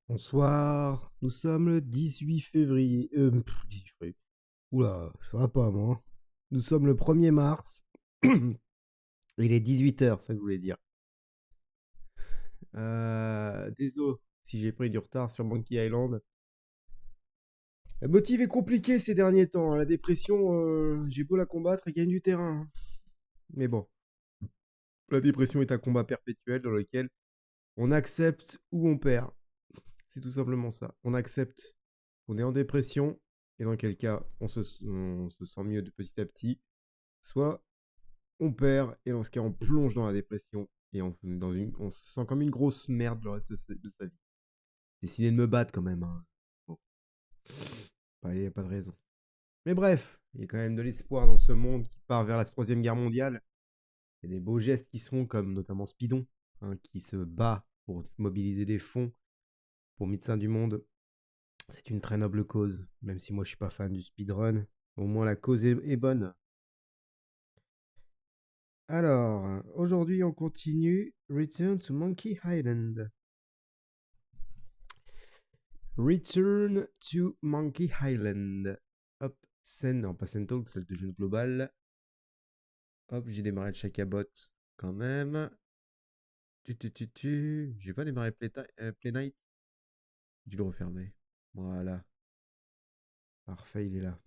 Bonsoir, nous sommes le 18 février. 18 février. Oula, ça va pas moi. Nous sommes le 1er mars. Il est 18 h, ça que je voulais dire. Désolé si j'ai pris du retard sur Monkey Island. Le motif est compliqué ces derniers temps, hein. La dépression, j'ai beau la combattre, elle gagne du terrain, hein. Mais bon, la dépression est un combat perpétuel dans lequel on accepte ou on perd. C'est tout simplement ça. On accepte qu'on est en dépression, et dans quel cas on se sent mieux de petit à petit. Soit on perd, et dans ce cas on plonge dans la dépression, et on se sent comme une grosse merde le reste de sa vie. J'ai décidé de me battre quand même, hein. Bon, il n'y a pas de raison. Mais bref, il y a quand même de l'espoir dans ce monde qui part vers la Troisième Guerre mondiale. Il y a des beaux gestes qui se font, comme notamment Spidon, hein, qui se bat pour mobiliser des fonds pour Médecins du Monde. C'est une très noble cause, même si moi je suis pas fan du speedrun. Au moins la cause est bonne. Alors, aujourd'hui on continue Return to Monkey Island. Return to Monkey Island. Hop, scène, non pas scène talk, celle de jeu global. Hop, j'ai démarré le Chacabot quand même. J'ai pas démarré Play Night. J'ai dû le refermer. Voilà. Parfait, il est là.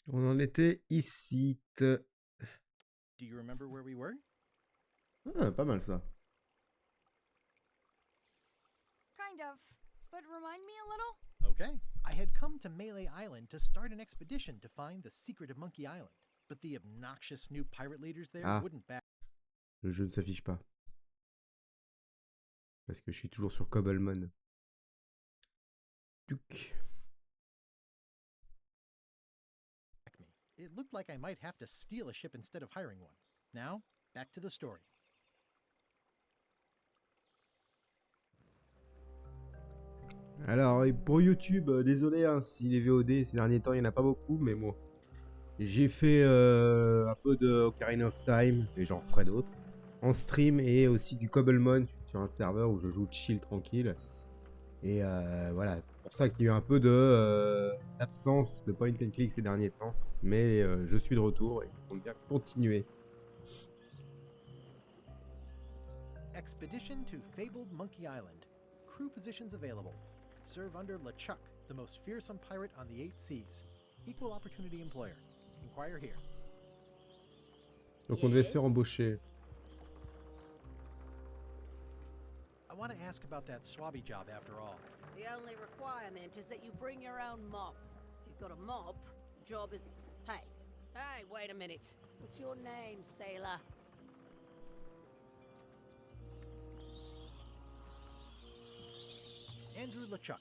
On en était ici. Do you remember where we were? Ah, pas mal ça. Kind of. But remind me a little? Okay. I had come to Melee Island to start an expedition to find the secret of Monkey Island, but the obnoxious new pirate leaders there Ah, wouldn't back le jeu ne s'affiche pas. Parce que je suis toujours sur Cobblemon. Tuc. me. It looked like I might have to steal a ship instead of hiring one. Now, back to the story. Alors, et pour YouTube, désolé hein, si les VOD ces derniers temps il n'y en a pas beaucoup, mais bon. J'ai fait un peu de Ocarina of Time, et j'en ferai d'autres, en stream, et aussi du Cobblemon sur un serveur où je joue chill tranquille. Et voilà, c'est pour ça qu'il y a eu un peu d'absence de point and click ces derniers temps. Mais je suis de retour et on bien continuer. Expedition to fabled Monkey Island. Crew positions available. Serve under LeChuck, the most fearsome pirate on the 8 seas. Equal opportunity employer. Inquire here. Donc on devait se faire embaucher. I want to ask about that swabby job after all. The only requirement is that you bring your own mop. If you've got a mop, the job is... Hey, wait a minute. What's your name, sailor? Andrew LeChuck,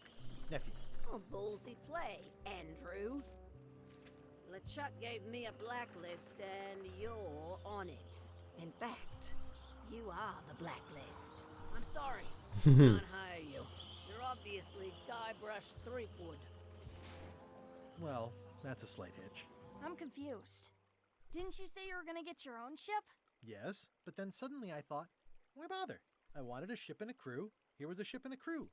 nephew. Oh, ballsy play, Andrew. LeChuck gave me a blacklist and you're on it. In fact, you are the blacklist. I'm sorry, can't hire you. You're obviously Guybrush Threepwood. Well, that's a slight hitch. I'm confused. Didn't you say you were gonna get your own ship? Yes, but then suddenly I thought, why bother? I wanted a ship and a crew. Here was a ship and a crew.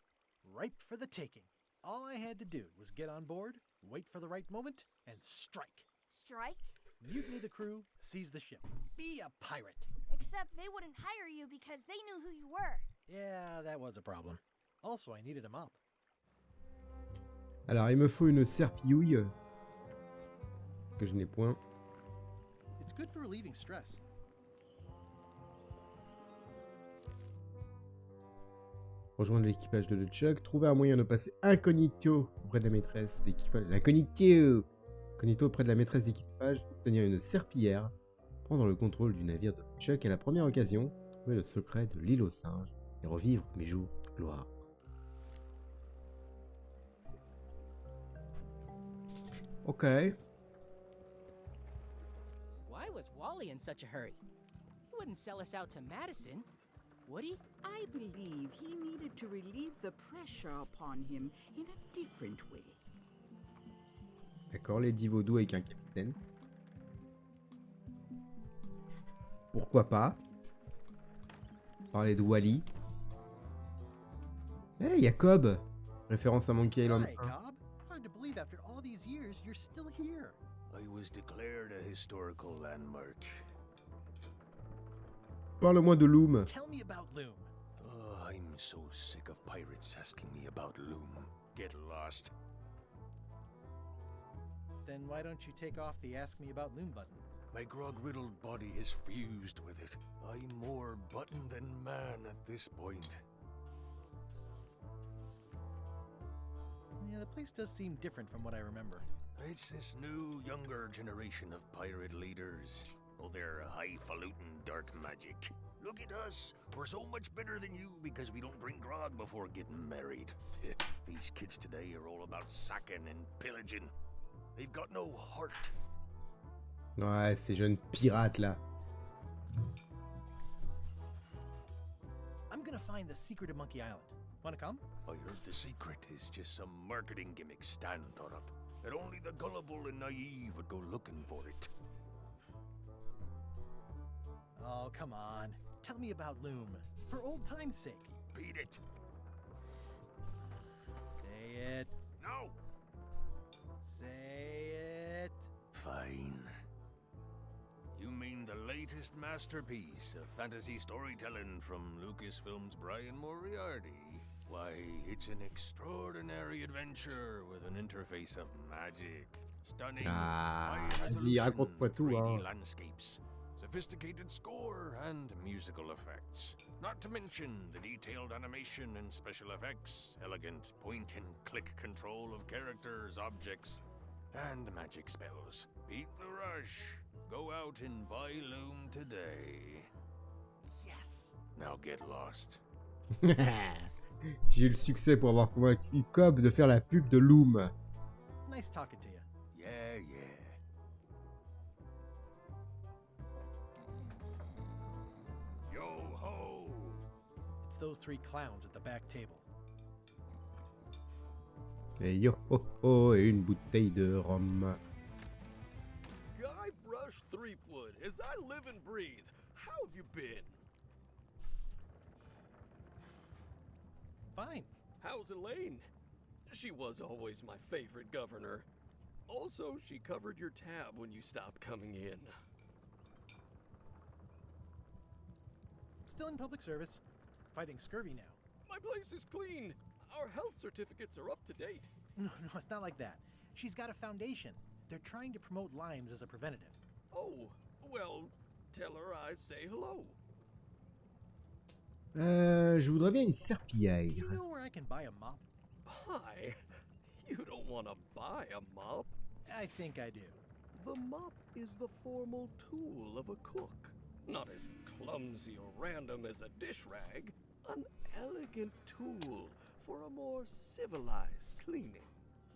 Ripe for the taking. All I had to do was get on board, wait for the right moment, and strike. Strike? Mutiny the crew, seize the ship. Be a pirate. Except they wouldn't hire you because they knew who you were. Yeah, that was a problem. Also, I needed a mop. Alors il me faut une serpillouille. Que je n'ai point. It's good for relieving stress. Rejoindre l'équipage de LeChuck. Trouver un moyen de passer incognito auprès de la maîtresse d'équipage. L'incognito Incognito auprès de la maîtresse d'équipage. Obtenir une serpillière. Prendre le contrôle du navire de LeChuck à la première occasion. Trouver le secret de l'île aux singes. Et revivre mes jours de gloire. Ok. Why was Wally in such a hurry? He wouldn't sell us out to Madison, would he? I believe he needed to relieve the pressure upon him in a different way. D'accord, Lady Vaudou avec un capitaine. Pourquoi pas? Parler de Wally. Hey, Jacob! Référence à Monkey Island Hi, 1. Cobb. Hard to believe after all these years you're still here. I was declared a historical landmark. Parle-moi de Loom. Tell me about Loom. Oh, I'm so sick of pirates asking me about Loom. Get lost. Then why don't you take off the Ask Me About Loom button? My grog-riddled body has fused with it. I'm more button than man at this point. Yeah, the place does seem different from what I remember. It's this new, younger generation of pirate leaders. Oh, they're highfalutin dark magic. Look at us. We're so much better than you because we don't drink grog before getting married. These kids today are all about sacking and pillaging. They've got no heart. Ouais, ces jeunes pirates là. I'm gonna find the secret of Monkey Island. Wanna come? I heard the secret is just some marketing gimmick Stan thought up. That only the gullible and naive would go looking for it. Oh, come on. Tell me about Loom. For old time's sake. Beat it. Say it. No. Say it. Fine. You mean the latest masterpiece of fantasy storytelling from Lucasfilm's Brian Moriarty? Why, it's an extraordinary adventure with an interface of magic. Stunning, Ah, high vas-y, resolution raconte-moi tout, 3D hein. landscapes, sophisticated score, and musical effects. Not to mention the detailed animation and special effects, elegant point-and-click control of characters, objects, and magic spells. Beat the rush. Go out and buy Loom today. Yes. Now get lost. J'ai eu le succès pour avoir convaincu Cobb de faire la pub de Loom. Nice talking to you. Yeah, yeah. Yo ho! It's those three clowns at the back table. Et yo ho ho, et une bouteille de rhum. Guy Brush Threepwood, as I live and breathe, how have you been? Fine. How's Elaine? She was always my favorite governor. Also, she covered your tab when you stopped coming in. Still in public service. Fighting scurvy now. My place is clean. Our health certificates are up to date. No, it's not like that. She's got a foundation. They're trying to promote Lyme's as a preventative. Oh, well, tell her I say hello. Je voudrais bien une Do serpillière. you know where I can buy a mop? Hi. You don't want to buy a mop. I think I do. The mop is the formal tool of a cook. Not as clumsy or random as a dish rag. An elegant tool for a more civilized cleaning.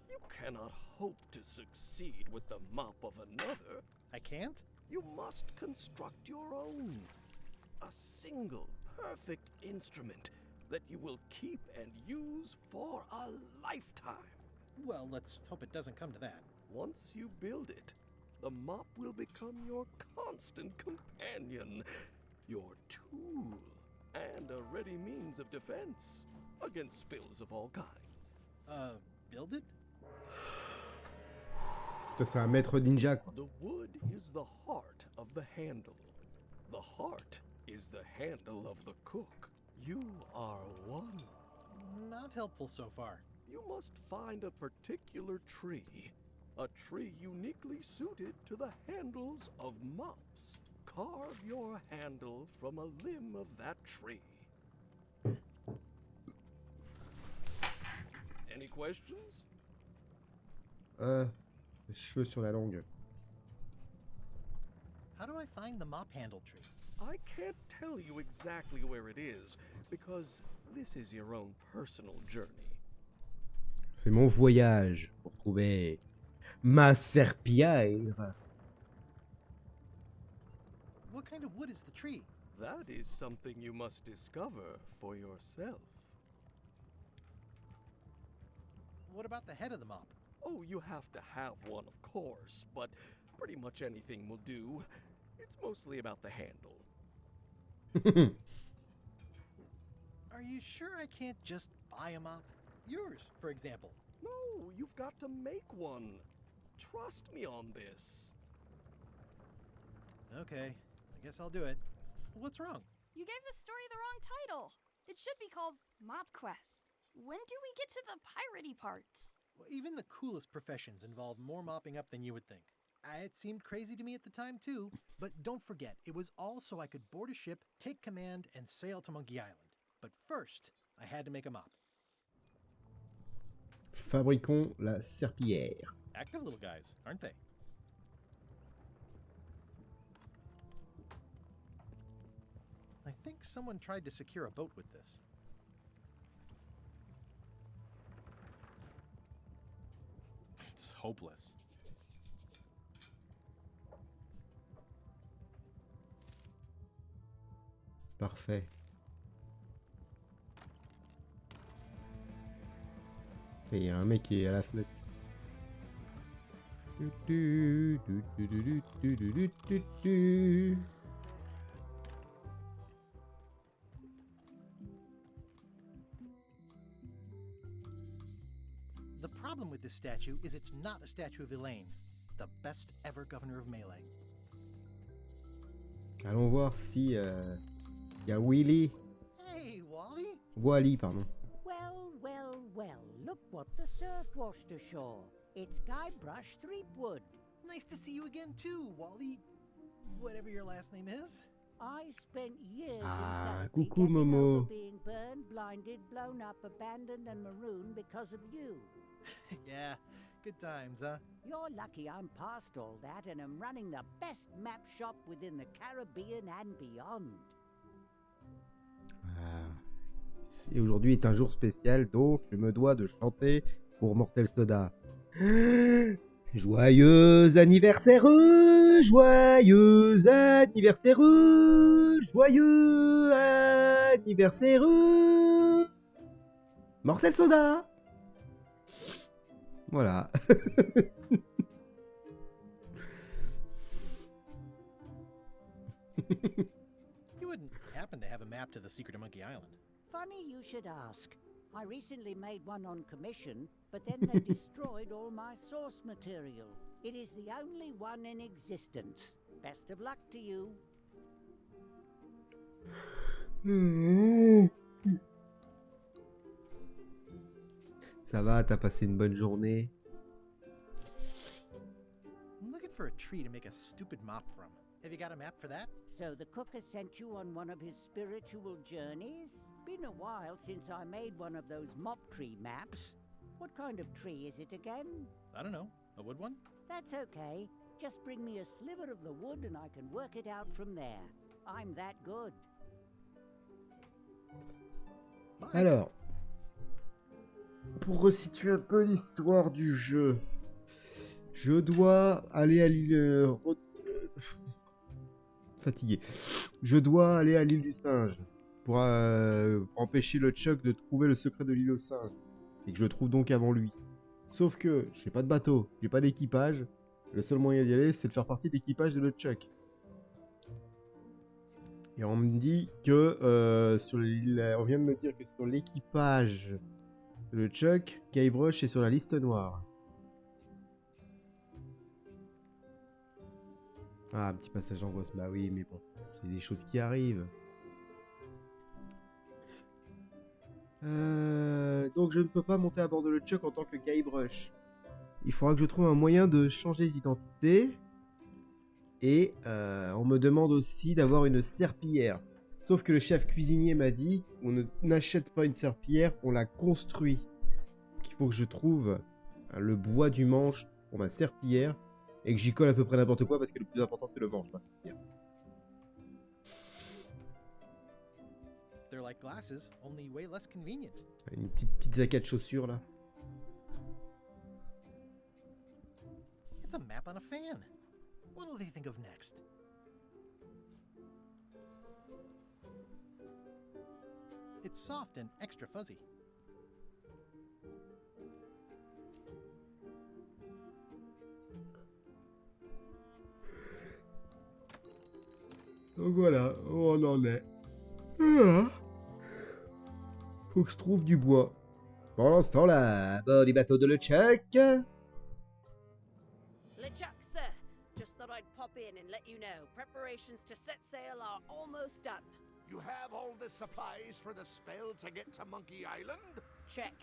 You cannot hope to succeed with the mop of another. I can't? You must construct your own. A single, perfect instrument that you will keep and use for a lifetime. Well, let's hope it doesn't come to that. Once you build it, the mop will become your constant companion, your tool, and a ready means of defense against spills of all kinds. Build it? Ça, c'est un maître ninja, quoi. The wood is the heart of the handle. The heart is the handle of the cook. You are one. Not helpful so far. You must find a particular tree. A tree uniquely suited to the handles of mops. Carve your handle from a limb of that tree. Any questions? Cheveux sur la langue. How do I find the mop handle tree? I can't tell you exactly where it is, because this is your own personal journey. C'est mon voyage pour trouver ma serpillière. What kind of wood is the tree? That is something you must discover for yourself. What about the head of the mop? Oh, you have to have one, of course, but pretty much anything will do. It's mostly about the handle. Are you sure I can't just buy a mop? Yours, for example. No, you've got to make one. Trust me on this. Okay, I guess I'll do it. What's wrong? You gave the story the wrong title. It should be called Mop Quest. When do we get to the piratey parts? Well, even the coolest professions involve more mopping up than you would think. It seemed crazy to me at the time, too. But don't forget, it was all so I could board a ship, take command, and sail to Monkey Island. But first, I had to make a mop. Fabriquons la serpillière. Active little guys, aren't they? I think someone tried to secure a boat with this. It's hopeless. Parfait. Et il y a un mec qui est à la fenêtre. The problem with this statue is it's not a statue of Elaine, the best ever governor of Melee. Allons voir si y a Willy. Hey, Wally! Wally, pardon. Well, look what the surf washed ashore. It's Guybrush Threepwood. Nice to see you again, too, Wally. Whatever your last name is. I spent years Ah, in therapy coucou, getting Momo. over being burned, blinded, blown up, abandoned, and marooned because of you. Yeah, good times, huh? You're lucky I'm past all that and am running the best map shop within the Caribbean and beyond. Ah. Et aujourd'hui est un jour spécial, donc je me dois de chanter pour Mortel Soda. Joyeux anniversaire, joyeux anniversaire, joyeux anniversaire, Mortel Soda. Voilà. You wouldn't happen to have a map to the secret of Monkey Island. Funny you should ask. I recently made one on commission, but then they destroyed all my source material. It is the only one in existence. Best of luck to you. Ça va, t'as passé une bonne journée? I'm looking for a tree to make a stupid mop from. Have you got a map for that? So the cook has sent you on one of his spiritual journeys? Been a while since I made one of those mop tree maps. What kind of tree is it again? I don't know. A wood one? That's okay. Just bring me a sliver of the wood and I can work it out from there. I'm that good. Bye. Alors, pour resituer un peu l'histoire du jeu, je dois aller à l'île... fatigué. Je dois aller à l'île du singe pour empêcher le Chuck de trouver le secret de l'île aux singes. Et que je le trouve donc avant lui. Sauf que j'ai pas de bateau, j'ai pas d'équipage. Le seul moyen d'y aller, c'est de faire partie de l'équipage de le Chuck. Et on me dit que sur l'île, on vient de me dire que sur l'équipage de le Chuck, Guybrush est sur la liste noire. Ah, un petit passage d'angoisse. Bah oui, mais bon, c'est des choses qui arrivent. Donc je ne peux pas monter à bord de le Chuck en tant que Guybrush. Il faudra que je trouve un moyen de changer d'identité. Et on me demande aussi d'avoir une serpillière. Sauf que le chef cuisinier m'a dit on n'achète pas une serpillière, on la construit. Donc, il faut que je trouve le bois du manche pour ma serpillière et que j'y colle à peu près n'importe quoi parce que le plus important c'est le manche. Ma serpillière. They're like glasses, only way less convenient. Une petite zaquette de chaussures là. It's a map on a fan. What'll they think of next? It's soft and extra fuzzy. Donc voilà, on en est. Ah. Faut que je trouve du bois. Pendant ce temps-là, à bord du bateau de LeChuck. LeChuck, sir. Just thought I'd pop in and let you know preparations to set sail are almost done. You have all the supplies for the spell to get to Monkey Island? Check.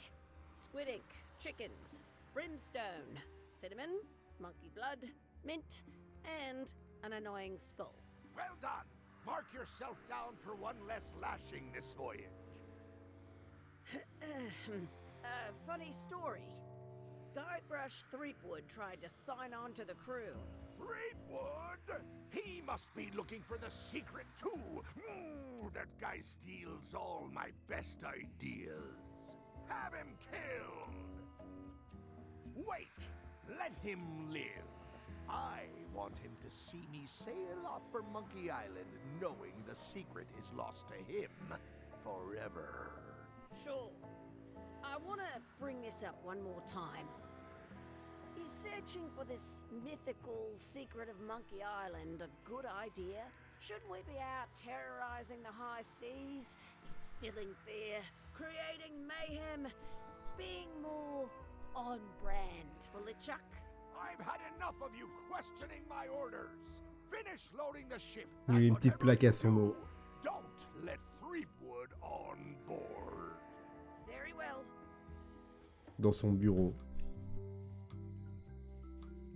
Squid ink, chickens, brimstone, cinnamon, monkey blood, mint, and an annoying skull. Well done! Mark yourself down for one less lashing this voyage. Funny story. Guybrush Threepwood tried to sign on to the crew. Threepwood? He must be looking for the secret too. That guy steals all my best ideas. Have him killed. Wait, let him live. I want him to see me sail off for Monkey Island knowing the secret is lost to him forever. Sure. I want to bring this up one more time. Is searching for this mythical secret of Monkey Island a good idea? Shouldn't we be out terrorizing the high seas, instilling fear, creating mayhem, being more on brand for LeChuck? I've had enough of you questioning my orders. Finish loading the ship. Il y a une petite plaque à son dos. Don't let Threepwood on board. Very well. Dans son bureau.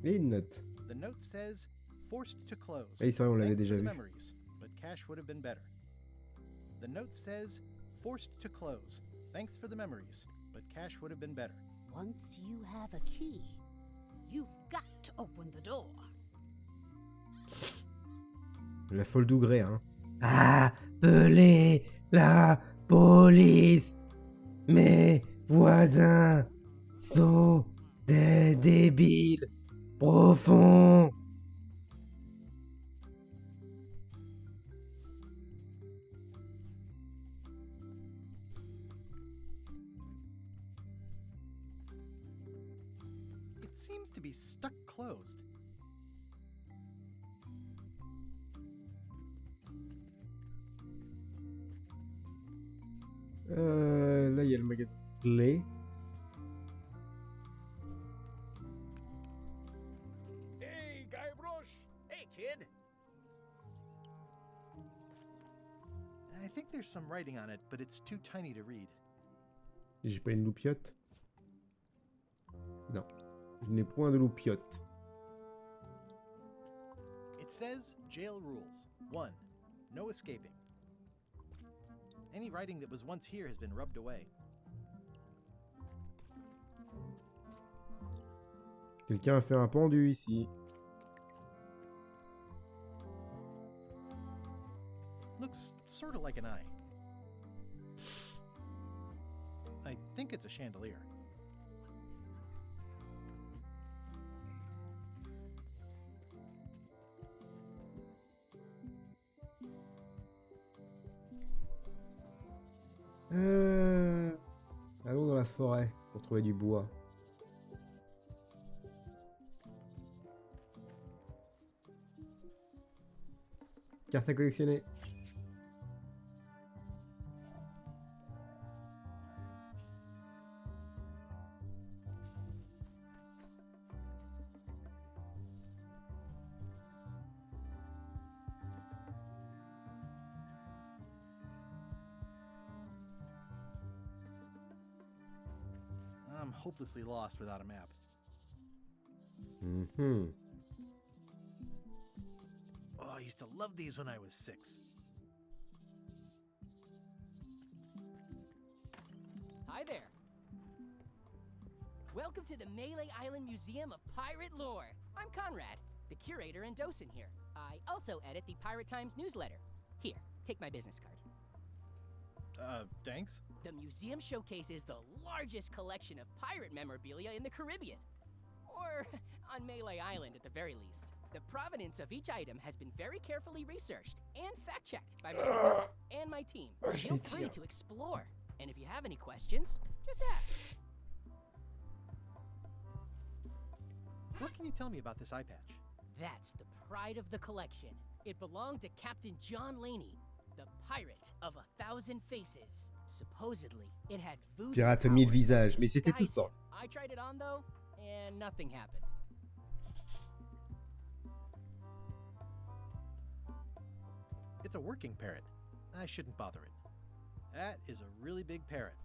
Et une note. The note says, forced to close. Ah, c'est vrai, on l'avait Thanks déjà for the vu. memories, but cash would have been better. The note says, forced to close. Thanks for the memories, but cash would have been better. Once you have a key, you've got to open the door. La folle Dougré, hein. Appelez la police. Mes voisins sont des débiles profonds. It seems to be stuck closed. Là, il y a le magasin de clés. Hey, Guybrush! Hey, kid! I think there's some writing on it, but it's too tiny to read. J'ai pas une loupiote? Non. Je n'ai point de loupiote. It says jail rules. 1. No escaping. Any writing that was once here has been rubbed away. Quelqu'un a fait un pendu ici. Looks sort of like an eye. I think it's a chandelier. Allons dans la forêt pour trouver du bois. Carte à collectionner. I'm hopelessly lost without a map. Mhm. Oh, I used to love these when I was 6. Hi there. Welcome to the Melee Island Museum of Pirate Lore. I'm Conrad, the curator and docent here. I also edit the Pirate Times newsletter. Here, take my business card. Thanks? The museum showcases the largest collection of pirate memorabilia in the Caribbean. Or on Melee Island at the very least. The provenance of each item has been very carefully researched and fact-checked by myself and my my team. Ah, je Feel les free tire. to explore. And if you have any questions, just ask. What can you tell me about this eye patch? That's the pride of the collection. It belonged to Captain John Laney, the pirate of 1,000 faces. Supposedly, it had voodoo Pirate 1000 powers visages, that mais c'était tout disguised ça. him. I tried it on though, and nothing happened. It's a working parrot. I shouldn't bother it. That is a really big parrot.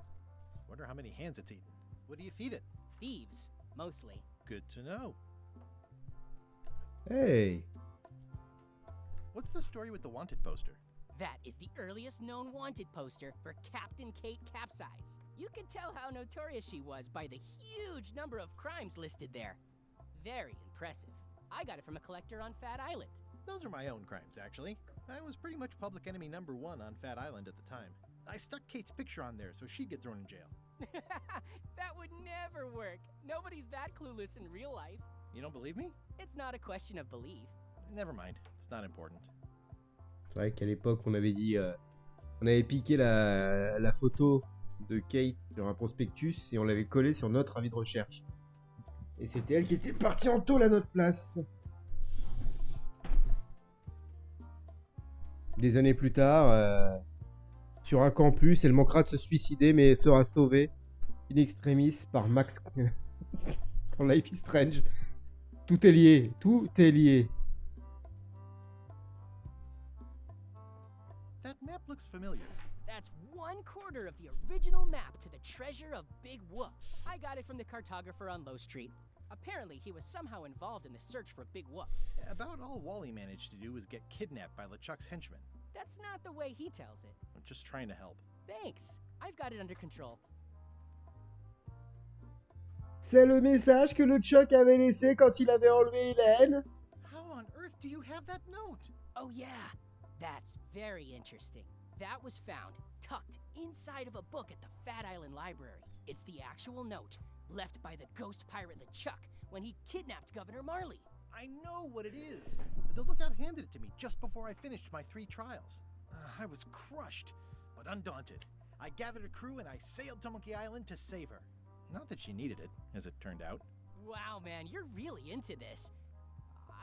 Wonder how many hands it's eaten. What do you feed it? Thieves, mostly. Good to know. Hey. What's the story with the wanted poster? That is the earliest known wanted poster for Captain Kate Capsize. You can tell how notorious she was by the huge number of crimes listed there. Very impressive. I got it from a collector on Fat Island. Those are my own crimes, actually. I was pretty much public enemy number 1 on Fat Island at the time. I stuck Kate's picture on there so she'd get thrown in jail. That would never work. Nobody's that clueless in real life. You don't believe me? It's not a question of belief. Never mind. It's not important. C'est vrai qu'à l'époque, on avait dit... on avait piqué la photo de Kate sur un prospectus et on l'avait collée sur notre avis de recherche. Et c'était elle qui était partie en tôle à notre place. Des années plus tard, sur un campus, elle manquera de se suicider mais sera sauvée in extremis par Max dans Life is Strange. Tout est lié, tout est lié. That map looks familiar. That's 1/4 of the original map to the treasure of Big Whoop. I got it from the cartographer on Low Street. Apparently, he was somehow involved in the search for Big Whoop. About all Wally managed to do was get kidnapped by LeChuck's henchmen. That's not the way he tells it. I'm just trying to help. Thanks. I've got it under control. C'est le message que le Chuck avait laissé quand il avait enlevé Hélène. How on earth do you have that note? Oh, yeah. That's very interesting. That was found tucked inside of a book at the Fat Island Library. It's the actual note left by the ghost pirate LeChuck when he kidnapped Governor Marley. I know what it is. The lookout handed it to me just before I finished my 3 trials. I was crushed, but undaunted. I gathered a crew and I sailed to Monkey Island to save her. Not that she needed it, as it turned out. Wow, man, you're really into this.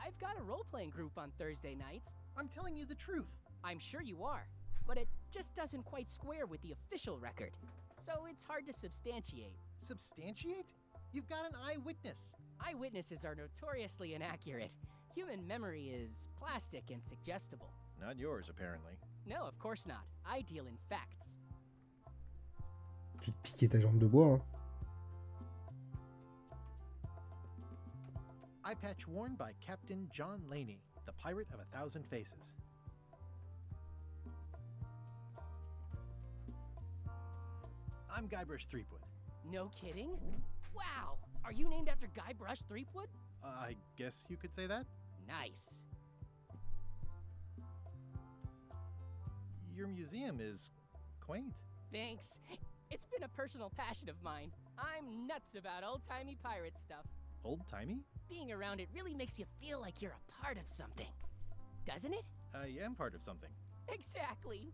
I've got a role-playing group on Thursday nights. I'm telling you the truth. I'm sure you are, but it just doesn't quite square with the official record. So it's hard to substantiate. Substantiate? You've got an eyewitness. Eyewitnesses are notoriously inaccurate. Human memory is plastic and suggestible. Not yours, apparently. No, of course not. I deal in facts. Tu te piquais ta jambe de bois, hein. Eye patch worn by Captain John Laney, the pirate of 1,000 faces. I'm Guybrush Threepwood. No kidding? Wow! Are you named after Guybrush Threepwood? I guess you could say that. Nice. Your museum is quaint. Thanks. It's been a personal passion of mine. I'm nuts about old-timey pirate stuff. Old-timey? Being around it really makes you feel like you're a part of something. Doesn't it? I am part of something. Exactly.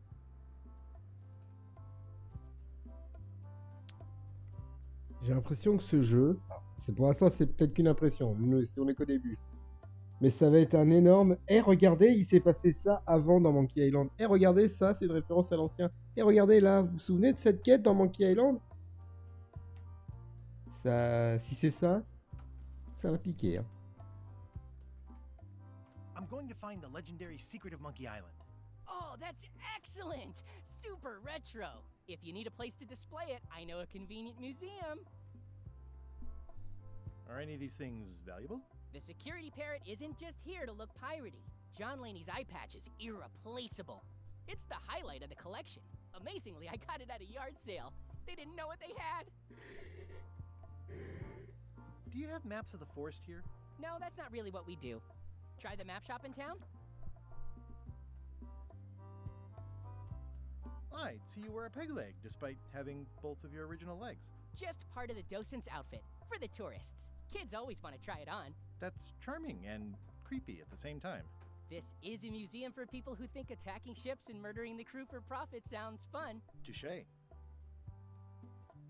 J'ai l'impression que ce jeu, c'est pour l'instant c'est peut-être qu'une impression, on est qu'au début. Mais ça va être un énorme... Eh regardez, il s'est passé ça avant dans Monkey Island. Eh regardez, ça c'est une référence à l'ancien. Eh regardez là, vous vous souvenez de cette quête dans Monkey Island? Ça... Si c'est ça, ça va piquer. Hein. I'm going to find the legendary secret of Monkey Island. Oh, that's excellent! Super retro! If you need a place to display it, I know a convenient museum. Are any of these things valuable? The security parrot isn't just here to look piratey. John Laney's eye patch is irreplaceable. It's the highlight of the collection. Amazingly, I got it at a yard sale. They didn't know what they had. Do you have maps of the forest here? No, that's not really what we do. Try the map shop in town? I'd see you wear a peg leg, despite having both of your original legs. Just part of the docent's outfit, for the tourists. Kids always want to try it on. That's charming and creepy at the same time. This is a museum for people who think attacking ships and murdering the crew for profit sounds fun. Touche.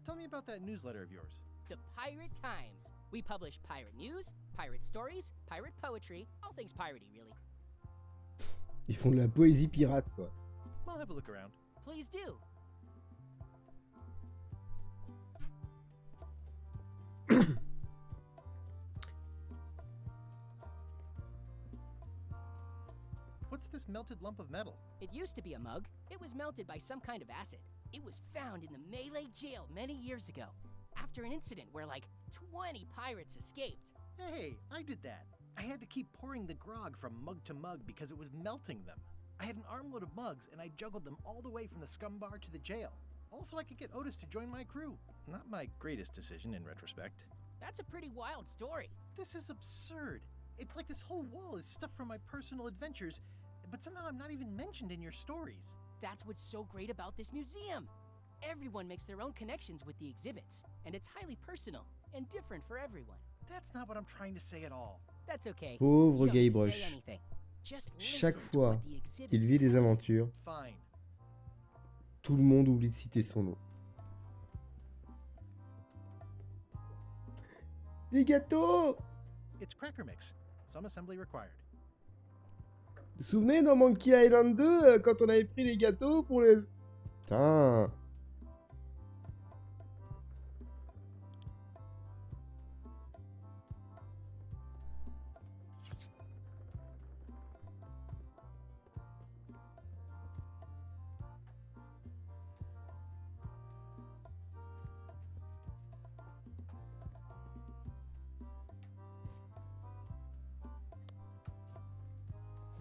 Tell me about that newsletter of yours. The Pirate Times. We publish pirate news, pirate stories, pirate poetry, all things piratey, really. Ils font de la poésie pirate, quoi. I'll have a look around. Please do. What's this melted lump of metal? It used to be a mug. It was melted by some kind of acid. It was found in the Malay jail many years ago, after an incident where like 20 pirates escaped. Hey, I did that. I had to keep pouring the grog from mug to mug because it was melting them. I had an armload of mugs and I juggled them all the way from the scum bar to the jail. Also, I could get Otis to join my crew. Not my greatest decision in retrospect. That's a pretty wild story. This is absurd. It's like this whole wall is stuff from my personal adventures, but somehow I'm not even mentioned in your stories. That's what's so great about this museum. Everyone makes their own connections with the exhibits, and it's highly personal and different for everyone. That's not what I'm trying to say at all. That's okay. Pauvre You don't need to say Guybrush. anything. Just Chaque listen to fois what the exhibits qu'il vit des tell you. aventures, Fine. tout le monde oublie de citer son nom. Des gâteaux! It's cracker mix. Some assembly required. Vous vous souvenez dans Monkey Island 2, quand on avait pris les gâteaux pour les... Putain!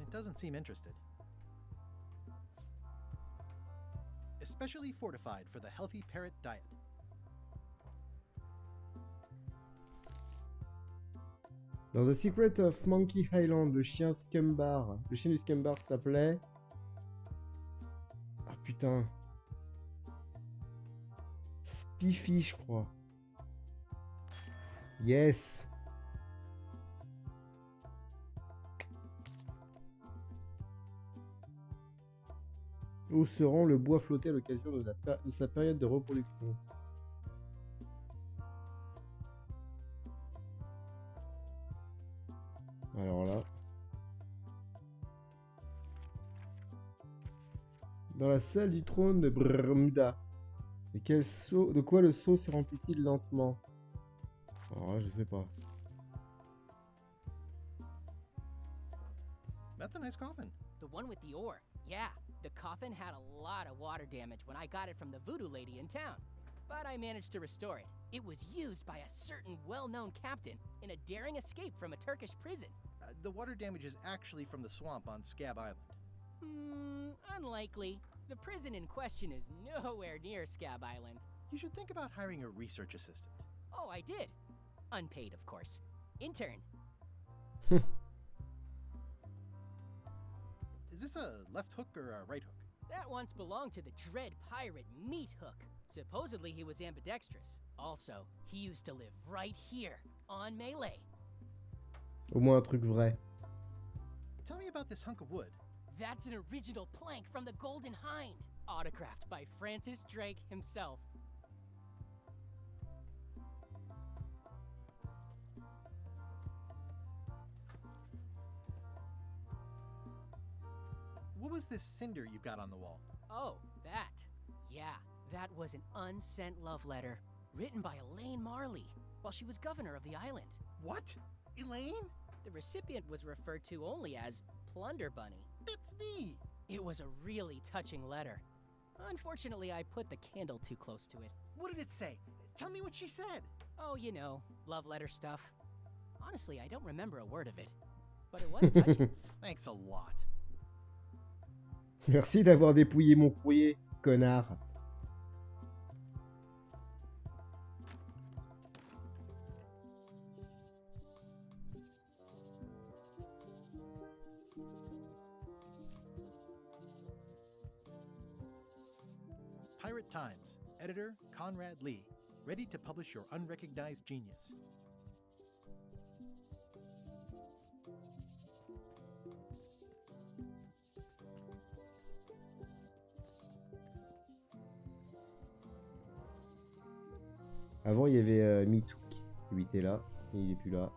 It doesn't seem interested. Especially fortified for the healthy parrot diet. Dans The Secret of Monkey Island, le chien Scumbar, le chien du Scumbar s'appelait... Ah putain... Spiffy, je crois. Yes! Où se rend le bois flotté à l'occasion de sa période de reproduction? Alors là... Dans la salle du trône de Bermuda. De quoi le seau se remplit-il lentement? Alors là, je sais pas. That's a nice coffin. The one with the ore. Yeah, the coffin had a lot of water damage when I got it from the voodoo lady in town. But I managed to restore it. It was used by a certain well-known captain in a daring escape from a Turkish prison. The water damage is actually from the swamp on Scab Island. Unlikely. The prison in question is nowhere near Scab Island. You should think about hiring a research assistant. Oh, I did. Unpaid, of course. Intern. Is this a left hook or a right hook? That once belonged to the dread pirate Meat Hook. Supposedly he was ambidextrous. Also, he used to live right here, on Malay. Au moins un truc vrai. Tell me about this hunk of wood. That's an original plank from the Golden Hind, autographed by Francis Drake himself. What was this cinder you've got on the wall? Oh, that. Yeah, that was an unsent love letter, written by Elaine Marley, while she was governor of the island. What? Elaine? The recipient was referred to only as Plunder Bunny. That's me! It was a really touching letter. Unfortunately, I put the candle too close to it. What did it say? Tell me what she said. Oh, you know, love letter stuff. Honestly, I don't remember a word of it, but it was touching. Thanks a lot. Merci d'avoir dépouillé mon courrier, connard. Pirate Times, editor Conrad Lee, ready to publish your unrecognized genius. Avant, il y avait Mitouk qui était là, et il est plus là.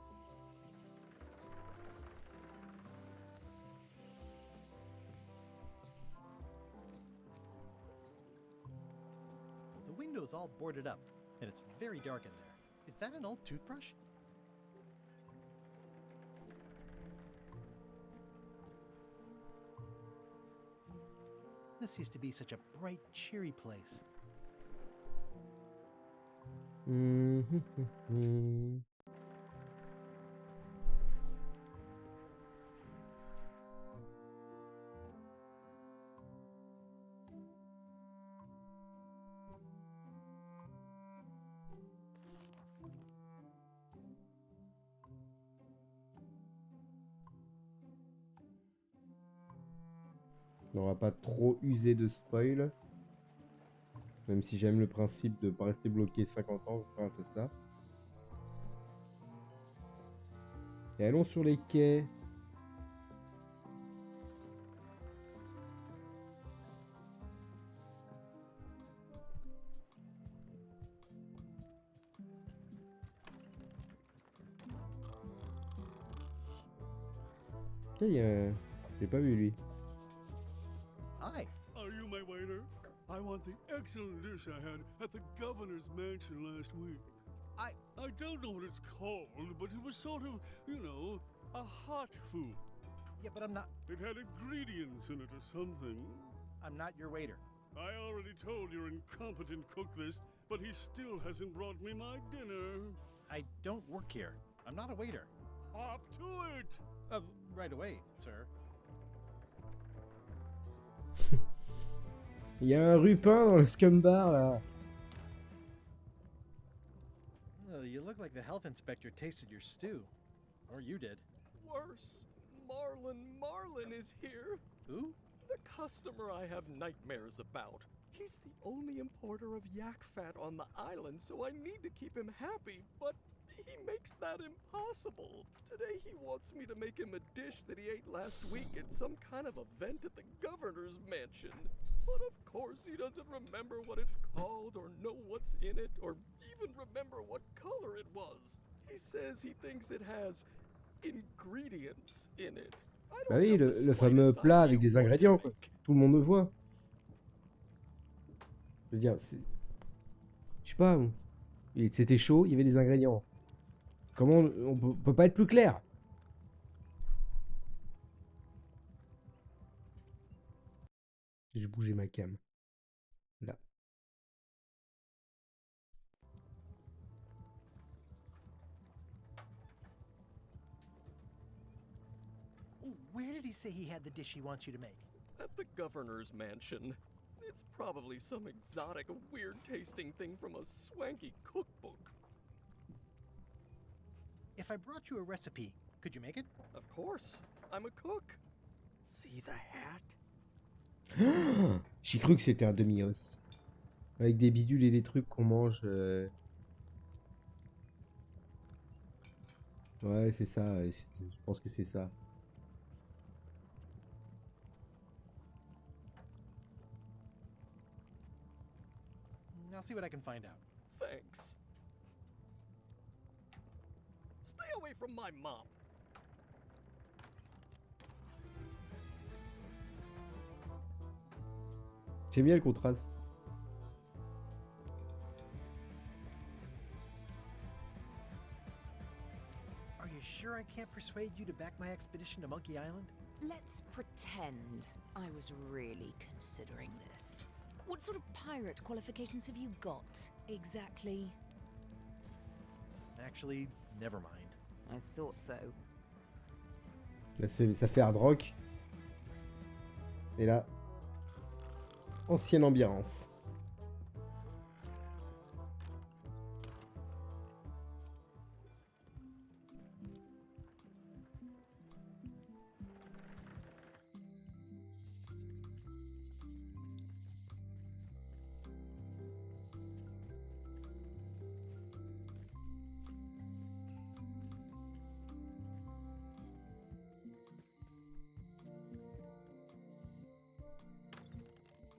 The window's all boarded up, and it's very dark in there. Is that an old toothbrush? This used to be such a bright, cheery place. On va pas trop user de spoil. Même si j'aime le principe de pas rester bloqué 50 ans grâce à ça. Et allons sur les quais. Ok, j'ai pas vu lui. Hi. Are you my waiter? I want the excellent dish I had at the governor's mansion last week. I don't know what it's called, but it was sort of, you know, a hot food. Yeah, but I'm not. It had ingredients in it or something. I'm not your waiter. I already told your incompetent cook this, but he still hasn't brought me my dinner. I don't work here. I'm not a waiter. Hop to it! Right away, sir. Il y a un rupin dans le scum bar là. You look like the health inspector tasted your stew. Or you did. Worse. Marlin is here. Who? The customer I have nightmares about. He's the only importer of yak fat on the island, so I need to keep him happy, but he makes that impossible. Today he wants me to make him a dish that he ate last week at some kind of event at the governor's mansion. But of course he doesn't remember what it's called or know what's in it or even remember what color it was. He says he thinks it has ingredients in it. Bah oui, le fameux plat avec des ingrédients, quoi. Tout le monde le voit. Je veux dire, je sais pas, c'était chaud, il y avait des ingrédients. Comment on peut pas être plus clair? J'ai bougé ma cam. Là. Where did he say he had the dish he wants you to make? At the governor's mansion. It's probably some exotic, weird-tasting thing from a swanky cookbook. If I brought you a recipe, could you make it? Of course. I'm a cook. See the hat? J'ai cru que c'était un demi-os. Avec des bidules et des trucs qu'on mange. Ouais, c'est ça. Je pense que c'est ça. I'll see what I can find out. Thanks. Stay away from my mom. J'aime bien le contraste. Are you sure I can't persuade you to back my expedition to Monkey Island? Let's pretend I was really considering this. What sort of pirate qualifications have you got, exactly? Actually, never mind. I thought so. Là, ça fait hard rock. Et là, ancienne ambiance.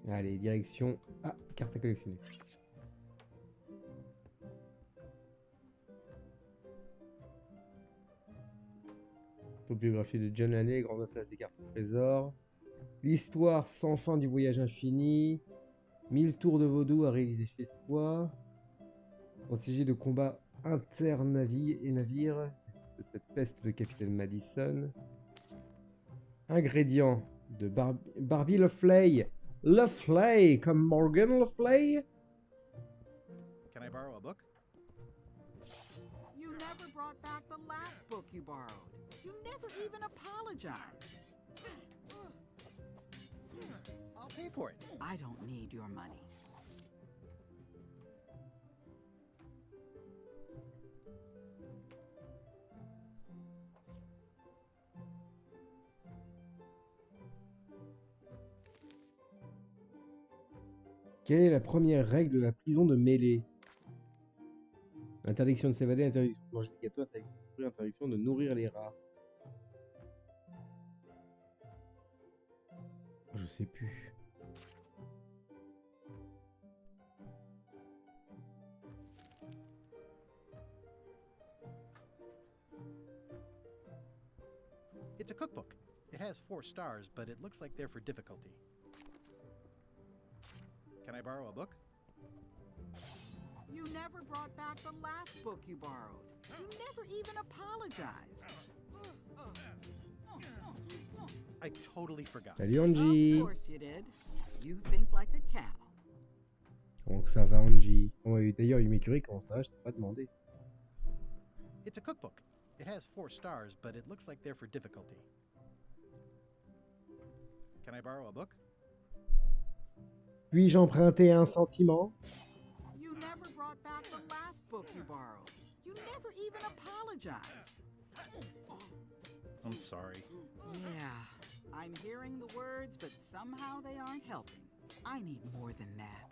Allez, direction... Ah, carte à collectionner. Biographie de John Laney, Grand Atlas des cartes au trésor. L'histoire sans fin du voyage infini. 1000 tours de vaudou à réaliser chez soi. Stratégie de combat inter-navire et navire de cette peste de Capitaine Madison. Ingrédients de Barbie Leflay. Leflay, comme Morgan Leflay. Can I borrow a book? You never brought back the last book you borrowed. You never even apologized. I'll pay for it. I don't need your money. Quelle est la première règle de la prison de Mêlée? Interdiction de s'évader, interdiction de manger des gâteaux, interdiction de nourrir les rats. Je sais plus. It's a cookbook. It has 4 stars, but it looks like they're for difficulty. Can I borrow a book? You never brought back the last book you borrowed. You never even apologized. I totally forgot. Salut Angie. Of course you did. You think like a cow. Donc ça va Angie. Oh, d'ailleurs, Yumikuri, comment ça va? Je t'ai pas demandé. It's a cookbook. It has 4 stars, but it looks like they're for difficulty. Can I borrow a book? Puis-je emprunter un sentiment? You never brought back the last book you borrowed. You never even apologized. I'm sorry. Yeah, I'm hearing the words, but somehow they aren't helping. I need more than that.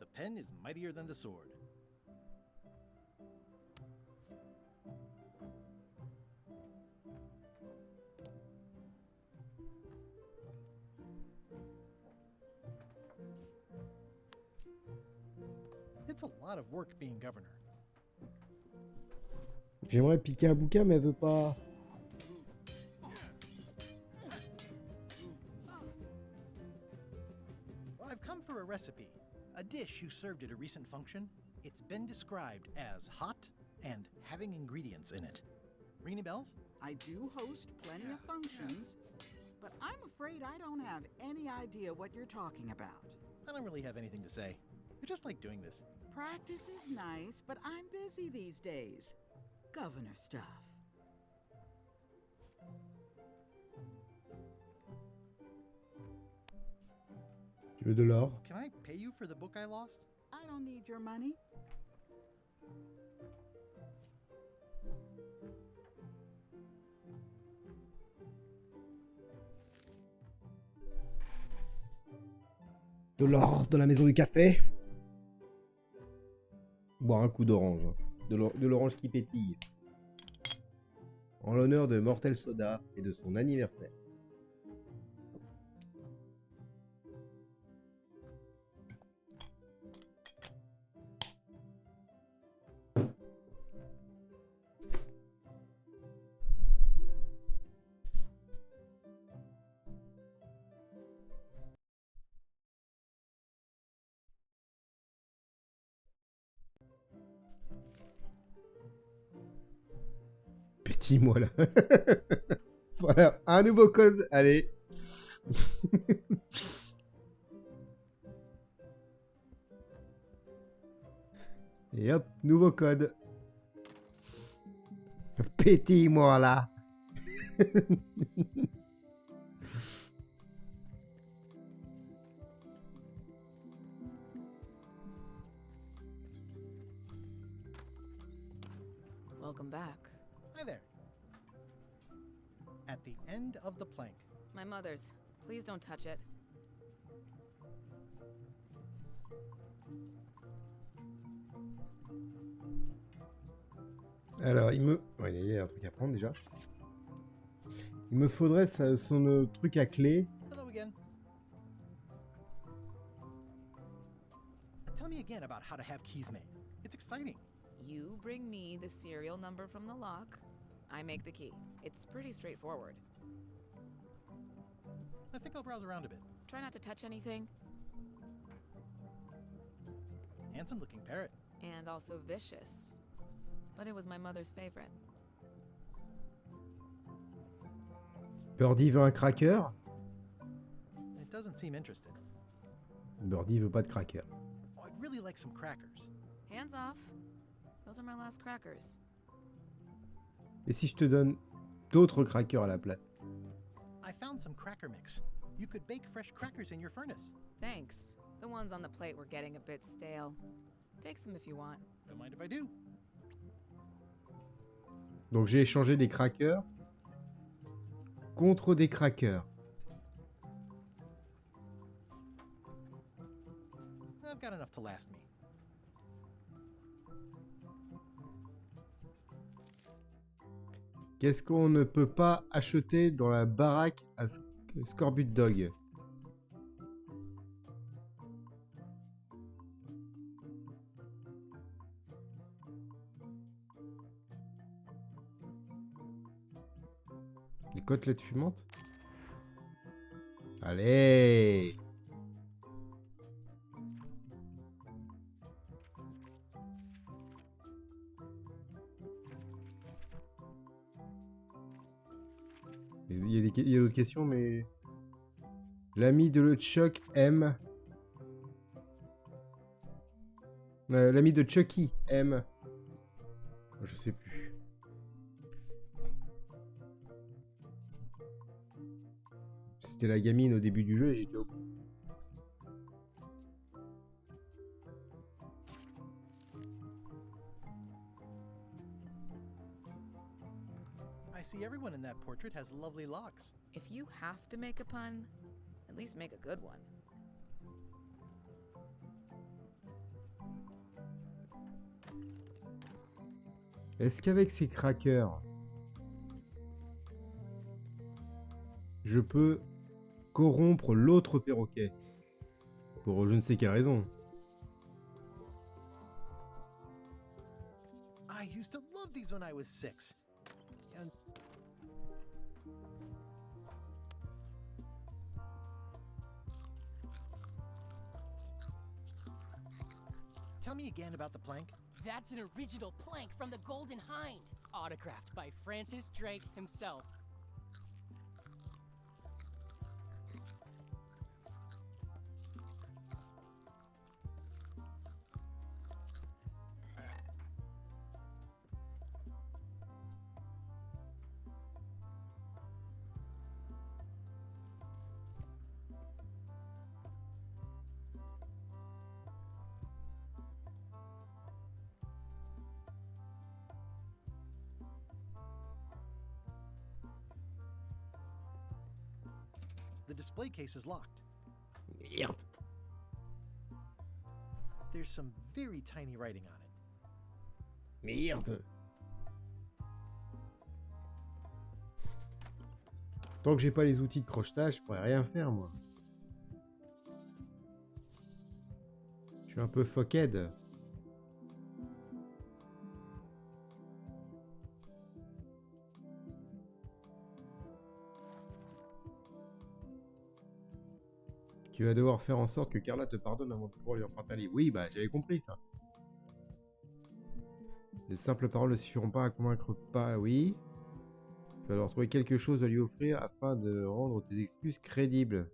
The pen is mightier than the sword. It's a lot of work being governor. J'aimerais piquer un bouquin, mais elle veut pas. Well, I've come for a recipe. A dish you served at a recent function. It's been described as hot and having ingredients in it. Ring any bells? I do host plenty of functions, but I'm afraid I don't have any idea what you're talking about. I don't really have anything to say. I just like doing this. Practice is nice, but I'm busy these days. Governor stuff. Tu veux de l'or? Can I pay you for the book I lost? I don't need your money. De l'or de la maison du café? Boire un coup d'orange. De l'orange qui pétille. En l'honneur de Mortel Soda et de son anniversaire. Petit-moi là. Voilà, un nouveau code, allez. Et hop, nouveau code. Petit-moi là. Welcome back. Hi there. At the end of the plank. My mother's. Please don't touch it. Alors, il me... Ouais, il y a un truc à prendre déjà. Il me faudrait son truc à clé. Hello again about how to have keys made. It's exciting. You bring me the serial number from the lock. I make the key. It's pretty straightforward. I think I'll browse around a bit. Try not to touch anything. Handsome looking parrot. And also vicious. But it was my mother's favorite. Birdie veut un cracker? It doesn't seem interested. Birdie veut pas de cracker. Oh, I'd really like some crackers. Hands off. Those are my last crackers. Et si je te donne d'autres crackers à la place? I found some cracker mix. You could bake fresh crackers in your furnace. Thanks. The ones on the plate were getting a bit stale. Take some if you want. Don't mind if I do. Donc j'ai échangé des crackers contre des crackers. I've got enough to last me. Qu'est-ce qu'on ne peut pas acheter dans la baraque à Scorbut Dog? Les côtelettes fumantes? Allez! Il y a d'autres questions, mais... L'ami de LeChuck aime... l'ami de Chucky aime... Je sais plus. C'était la gamine au début du jeu et j'étais au bout. I see everyone in that portrait has lovely locks. If you have to make a pun, at least make a good one. Est-ce qu'avec ces crackers, je peux corrompre l'autre perroquet? Pour je ne sais quelle raison. I used to love these when I was 6. And tell me again about the plank. That's an original plank from the Golden Hind, autographed by Francis Drake himself. The display case is locked. Merde. There's some very tiny writing on it. Merde. Tant que j'ai pas les outils de crochetage, je pourrais rien faire, moi. Je suis un peu fuckhead. Tu vas devoir faire en sorte que Carla te pardonne avant de pouvoir lui emprunter un livre. Oui, bah j'avais compris ça. Les simples paroles ne suffiront pas à convaincre pas, oui. Tu vas devoir trouver quelque chose à lui offrir afin de rendre tes excuses crédibles.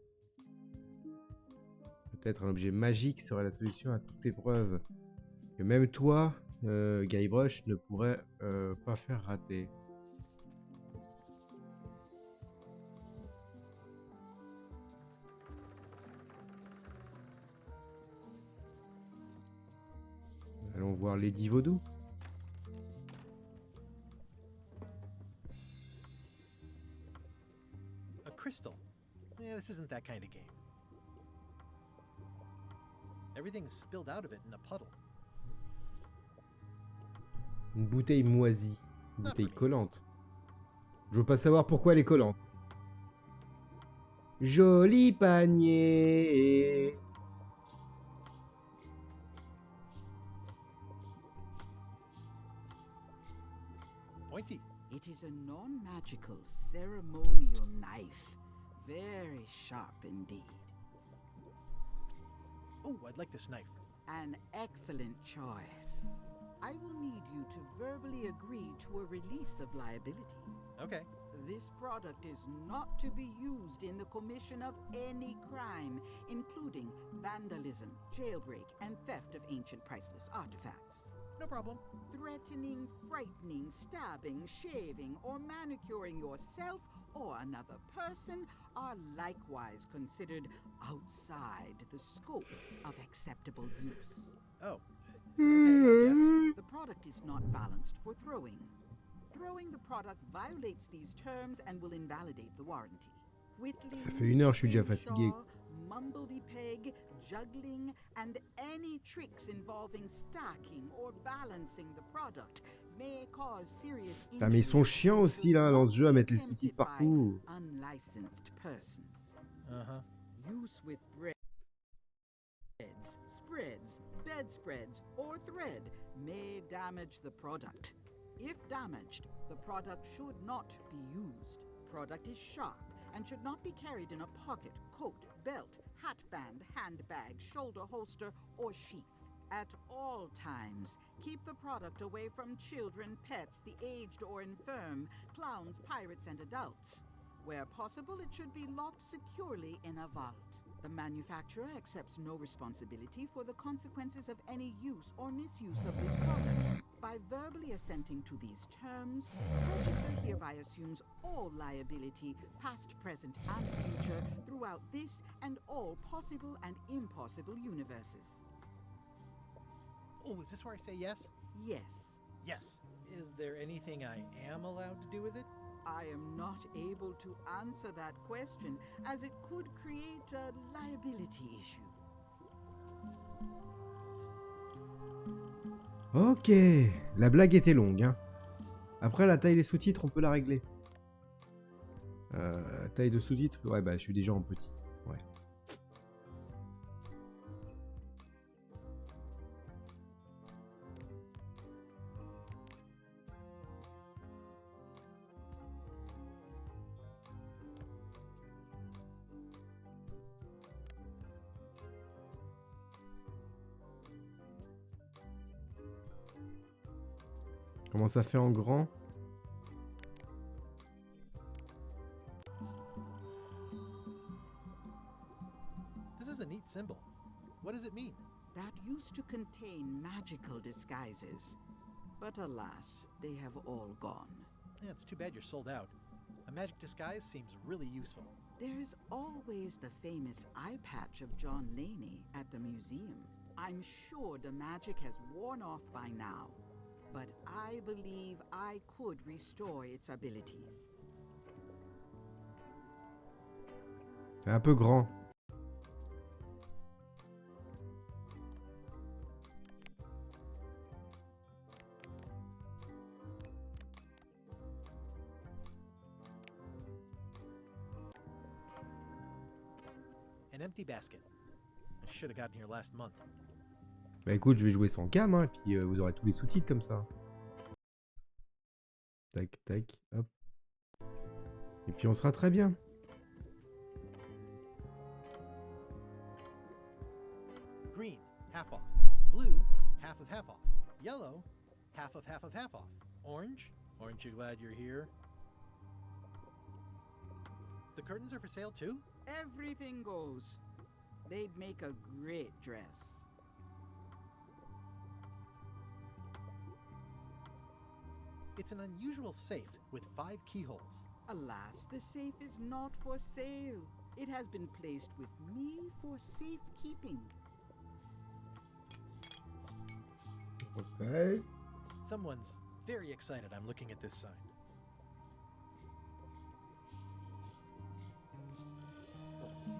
Peut-être un objet magique serait la solution à toute épreuve. Que même toi, Guybrush, ne pourrait pas faire rater. Allons voir Lady Vaudou. A crystal. Yeah, this isn't that kind of game. Everything's spilled out of it in a puddle. Une bouteille moisie. Une bouteille collante. Je veux pas savoir pourquoi elle est collante. Joli panier. pointy. It is a non-magical ceremonial knife. Very sharp indeed. Oh, I'd like this knife. An excellent choice. I will need you to verbally agree to a release of liability. Okay. This product is not to be used in the commission of any crime, including vandalism, jailbreak, and theft of ancient priceless artifacts. No problem. Threatening, frightening, stabbing, shaving, or manicuring yourself or another person are likewise considered outside the scope of acceptable use. Oh. Okay, I guess. The product is not balanced for throwing. Throwing the product violates these terms and will invalidate the warranty. Whittling, Ça fait 1 heure, je suis déjà fatigué. mumbledy-peg, juggling, and any tricks involving stacking or balancing the product may cause serious Ah, mais ils sont chiants aussi là dans ce jeu à mettre les sous-titres partout. unlicensed persons. Use with breads, spreads, bedspreads, or thread may damage the product. If damaged, the product should not be used. Product is sharp and should not be carried in a pocket, coat, belt, hatband, handbag, shoulder holster, or sheath. At all times, keep the product away from children, pets, the aged or infirm, clowns, pirates, and adults. Where possible, it should be locked securely in a vault. The manufacturer accepts no responsibility for the consequences of any use or misuse of this product. By verbally assenting to these terms, purchaser hereby assumes all liability, past, present, and future, throughout this and all possible and impossible universes. Oh, is this where I say yes? Yes. Yes. Is there anything I am allowed to do with it? I am not able to answer that question, as it could create a liability issue. Ok, la blague était longue. Hein. Après, la taille des sous-titres, on peut la régler. Taille de sous-titres, ouais, bah je suis déjà en petit. Ouais. Comment ça fait en grand? This is a neat symbol. What does it mean? That used to contain magical disguises. But alas, they have all gone. Yeah, it's too bad you're sold out. A magic disguise seems really useful. There's always the famous eye patch of John Laney at the museum. I'm sure the magic has worn off by now. But I believe I could restore its abilities. C'est un peu grand. An empty basket. I should have gotten here last month. Bah écoute, je vais jouer sans cam, hein, et puis vous aurez tous les sous-titres comme ça. Tac, tac, hop. Et puis on sera très bien. Green, half off. Blue, half of half off. Yellow, half of half of half off. Orange, aren't you glad you're here? The curtains are for sale too? Everything goes. They'd make a great dress. It's an unusual safe with 5 keyholes. Alas, the safe is not for sale. It has been placed with me for safekeeping. Okay. Someone's very excited I'm looking at this sign.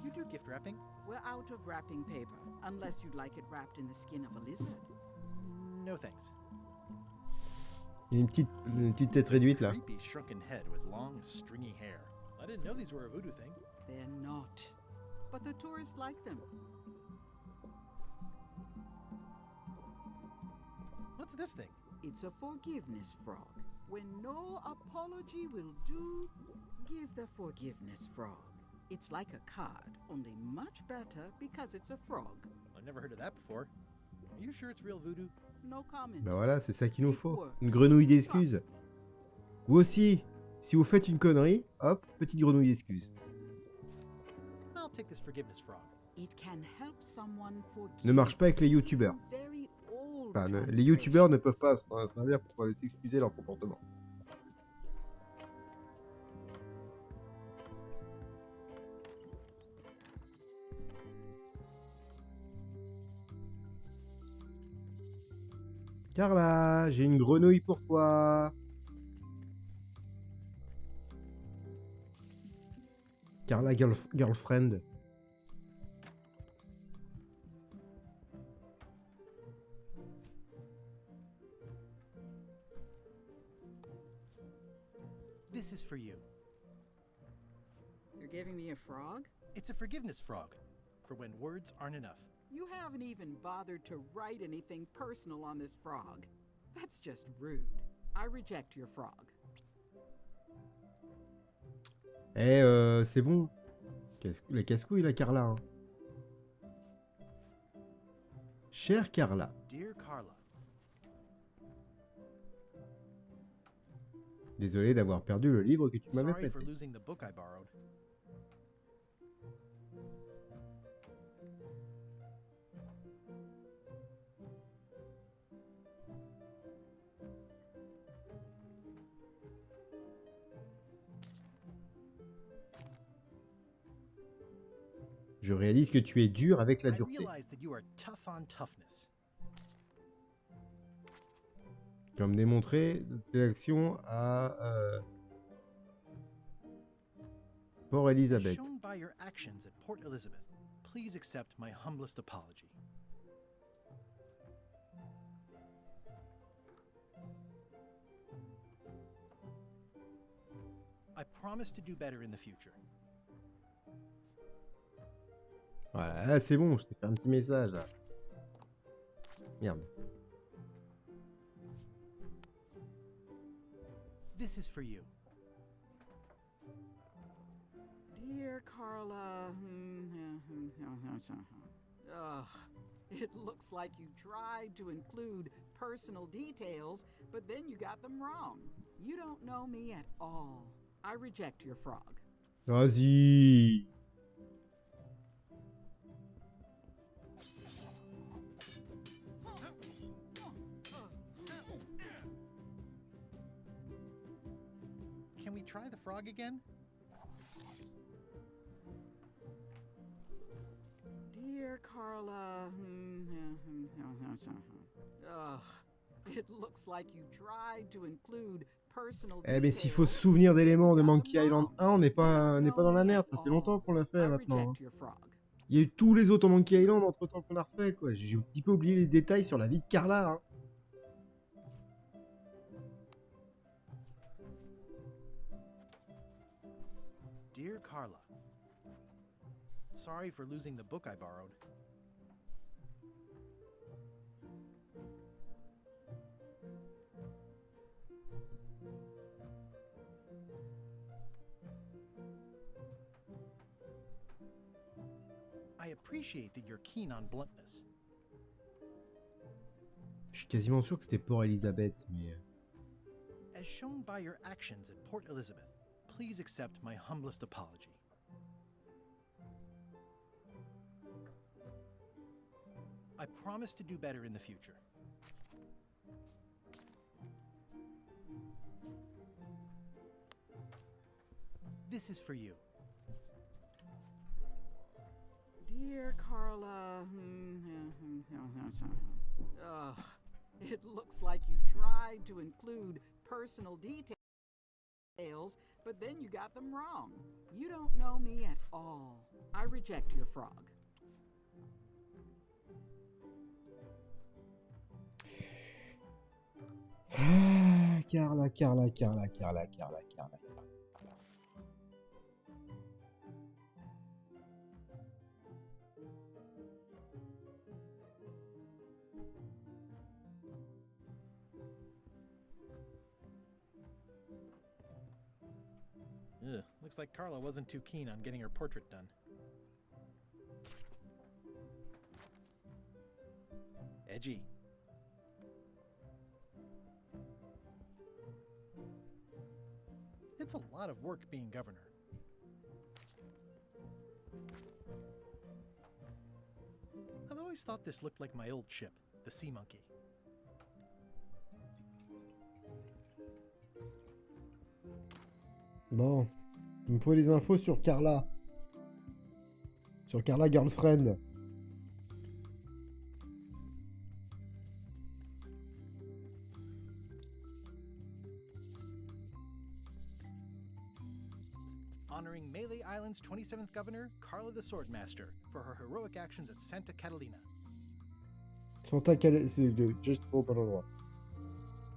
You do gift wrapping? We're out of wrapping paper, unless you'd like it wrapped in the skin of a lizard. No thanks. Il y a une petite tête réduite là. Creepy shrunken head with long, stringy hair. I didn't know these were a voodoo thing. They're not. But the tourists like them. What's this thing? It's a forgiveness frog. When no apology will do, give the forgiveness frog. It's like a card, only much better because it's a frog. I've never heard of that before. Are you sure it's real voodoo? No comment. Bah voilà, c'est ça qu'il nous faut. Une grenouille d'excuses. Vous aussi, si vous faites une connerie, hop, petite grenouille d'excuses. I'll take this forgiveness frog. It can help someone forgive Ne marche pas avec les youtubeurs. very old Enfin, les youtubeurs ne peuvent pas s'en servir pour s'excuser leur comportement. Carla, j'ai une grenouille pour toi. Carla girlfriend. This is for you. You're giving me a frog? It's a forgiveness frog, for when words aren't enough. You haven't even bothered to write anything personal on this frog. That's just rude. I reject your frog. C'est bon. La casse-couille, la Carla. Hein. Chère Carla. Dear Carla. Désolé d'avoir perdu le livre que tu m'avais Sorry for prêté. losing the book I borrowed. Je réalise que tu es dur avec la I dureté. realize that you are tough on toughness. Comme démontré tes actions à Port As Elizabeth. shown by your actions at Port Elizabeth, please accept my humblest apology. I promise to do better in the future. Voilà, là, c'est bon, je t'ai fait un petit message là. Merde. This is for you. Dear Carla. Ugh. It looks like you tried to include personal details, but then you got them wrong. You don't know me at all. I reject your frog. Vas-y. Can we try the frog again? Dear Carla. Ugh. It looks like you tried to include personal Eh mais s'il details. faut se souvenir d'éléments de Monkey Island 1, on n'est pas dans la merde, ça fait longtemps qu'on l'a fait I maintenant. hein. reject your frog. Il y a eu tous les autres Monkey Island entre temps qu'on a refait quoi. J'ai un petit peu oublié les détails sur la vie de Carla. Hein. Dear Carla. Sorry for losing the book I borrowed. I appreciate that you're keen on bluntness. Je suis quasiment sûr que c'était Port Elizabeth, mais... As shown by your actions at Port Elizabeth, please accept my humblest apology. I promise to do better in the future. This is for you. Dear Carla. Ugh. It looks like you tried to include personal details, but then you got them wrong. You don't know me at all. I reject your frog. Ah, Carla. Looks like Carla wasn't too keen on getting her portrait done. Edgy. It's a lot of work being governor. I've always thought this looked like my old ship, the Sea Monkey. Bon, il me faut des infos sur Carla. Sur Carla Girlfriend. Honoring Melee Island's 27th governor, Carla the Swordmaster, for her heroic actions at Santa Catalina. Santa Catalina. Juste au bon endroit.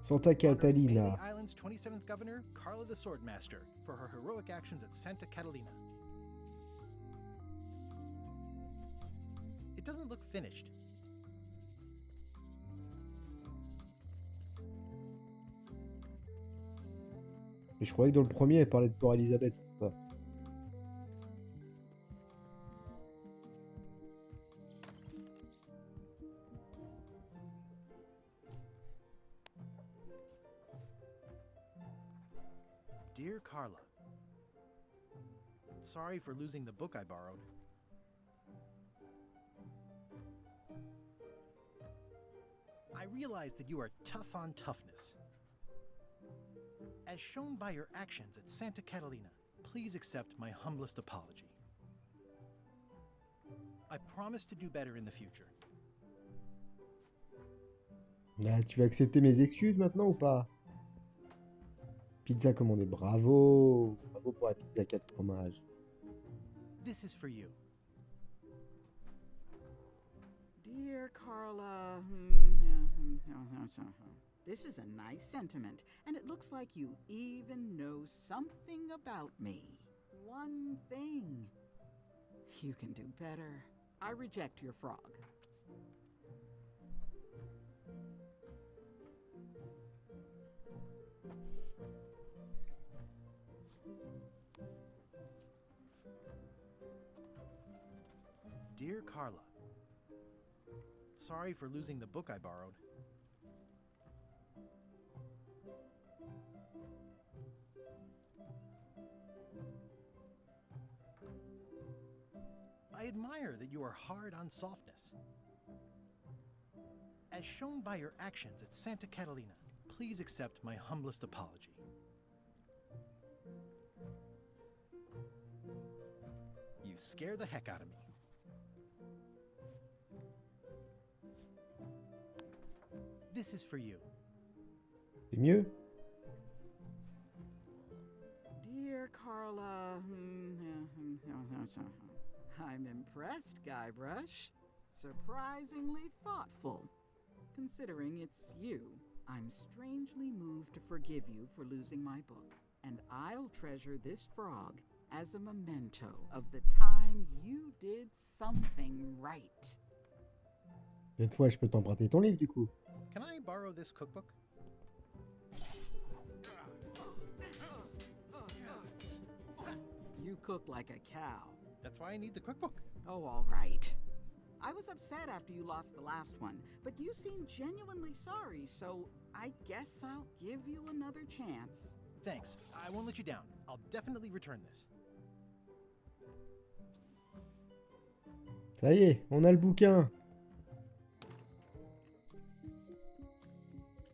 Santa Catalina. Melee Island's 27th governor, Carla the Swordmaster, for her heroic actions at Santa Catalina. It doesn't look finished. Et je croyais que dans le premier, elle parlait de Port Elizabeth. Pas. Dear Carla, sorry for losing the book I borrowed. I realize that you are tough on toughness. As shown by your actions at Santa Catalina, please accept my humblest apology. I promise to do better in the future. Là, tu vas accepter mes excuses maintenant ou pas? Pizza commandée, bravo! Bravo pour la pizza 4 fromages. This is for you. Dear Carla, this is a nice sentiment, and it looks like you even know something about me. One thing. You can do better. I reject your frog. Dear Carla, sorry for losing the book I borrowed. I admire that you are hard on softness. As shown by your actions at Santa Catalina, please accept my humblest apology. You scare the heck out of me. This is for you. C'est mieux? Dear Carla, I'm impressed, Guybrush. Surprisingly thoughtful. Considering it's you, I'm strangely moved to forgive you for losing my book, and I'll treasure this frog as a memento of the time you did something right. Cette fois, je peux t'emprunter ton livre du coup. Can I borrow this cookbook? You cook like a cow. That's why I need the cookbook. Oh, all right. I was upset after you lost the last one, but you seemed genuinely sorry, so I guess I'll give you another chance. Thanks. I won't let you down. I'll definitely return this. Ça y est, on a le bouquin.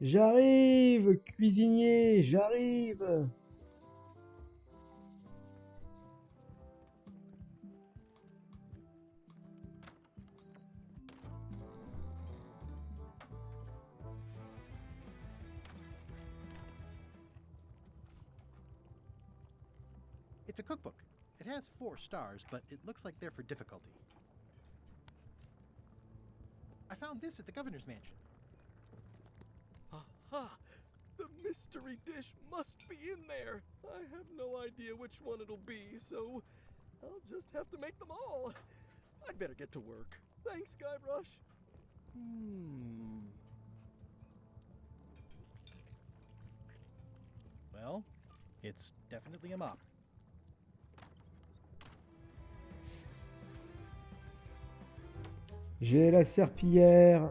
J'arrive, cuisinier, j'arrive. It's a cookbook. It has 4 stars, but it looks like they're for difficulty. I found this at the governor's mansion. Aha! The mystery dish must be in there. I have no idea which one it'll be, so I'll just have to make them all. I'd better get to work. Thanks, Guybrush. Well, it's definitely a mop. J'ai la serpillière.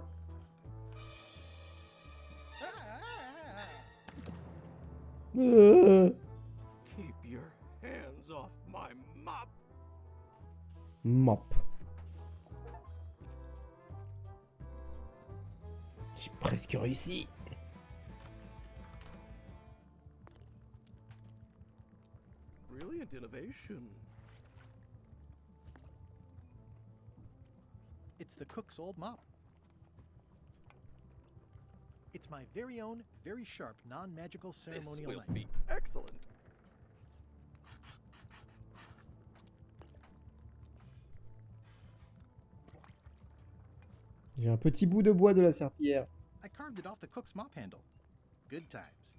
Keep your hands off my mop. Mop. J'ai presque réussi. Brilliant innovation. It's the cook's old mop. It's my very own, very sharp, non-magical ceremonial This will knife. be excellent. J'ai un petit bout de bois de la serpillière. I carved it off the cook's mop handle. Good times.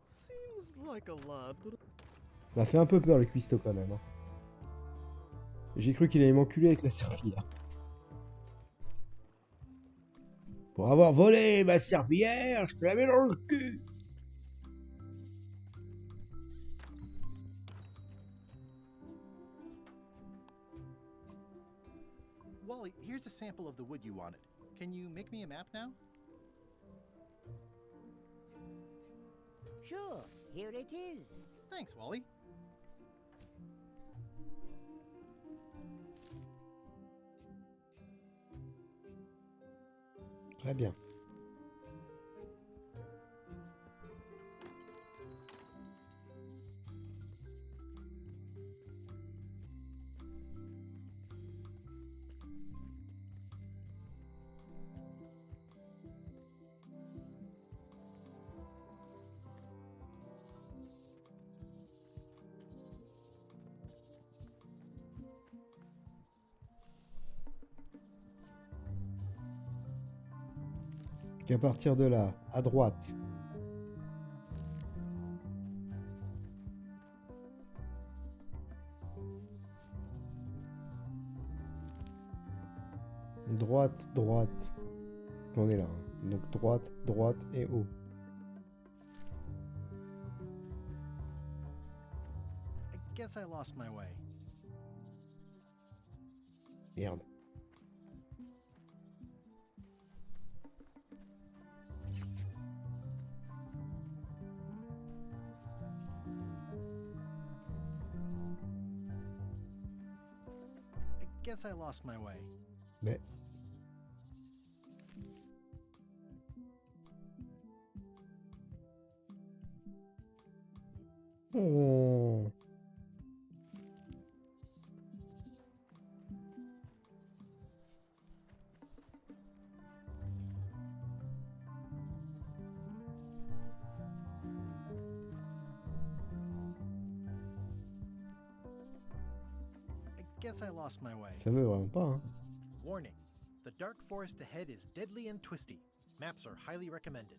Seems like a lot, but M'a fait un peu peur le cuistot quand même. Hein. J'ai cru qu'il allait m'enculer avec la serpillière. Pour avoir volé ma serpillière, je te la mets dans le cul. Wally, here's a sample of the wood you wanted. Can you make me a map now? Sure, here it is. Thanks, Wally. Très bien. Qu'à partir de là, à droite. Droite, droite. On est là. Hein. Donc droite, droite et haut. I guess I lost my way. Merde. I guess I lost my way. Mais... Oh. I guess I lost my way. Ça veut vraiment pas, hein. Warning. The dark forest ahead is deadly and twisty. Maps are highly recommended.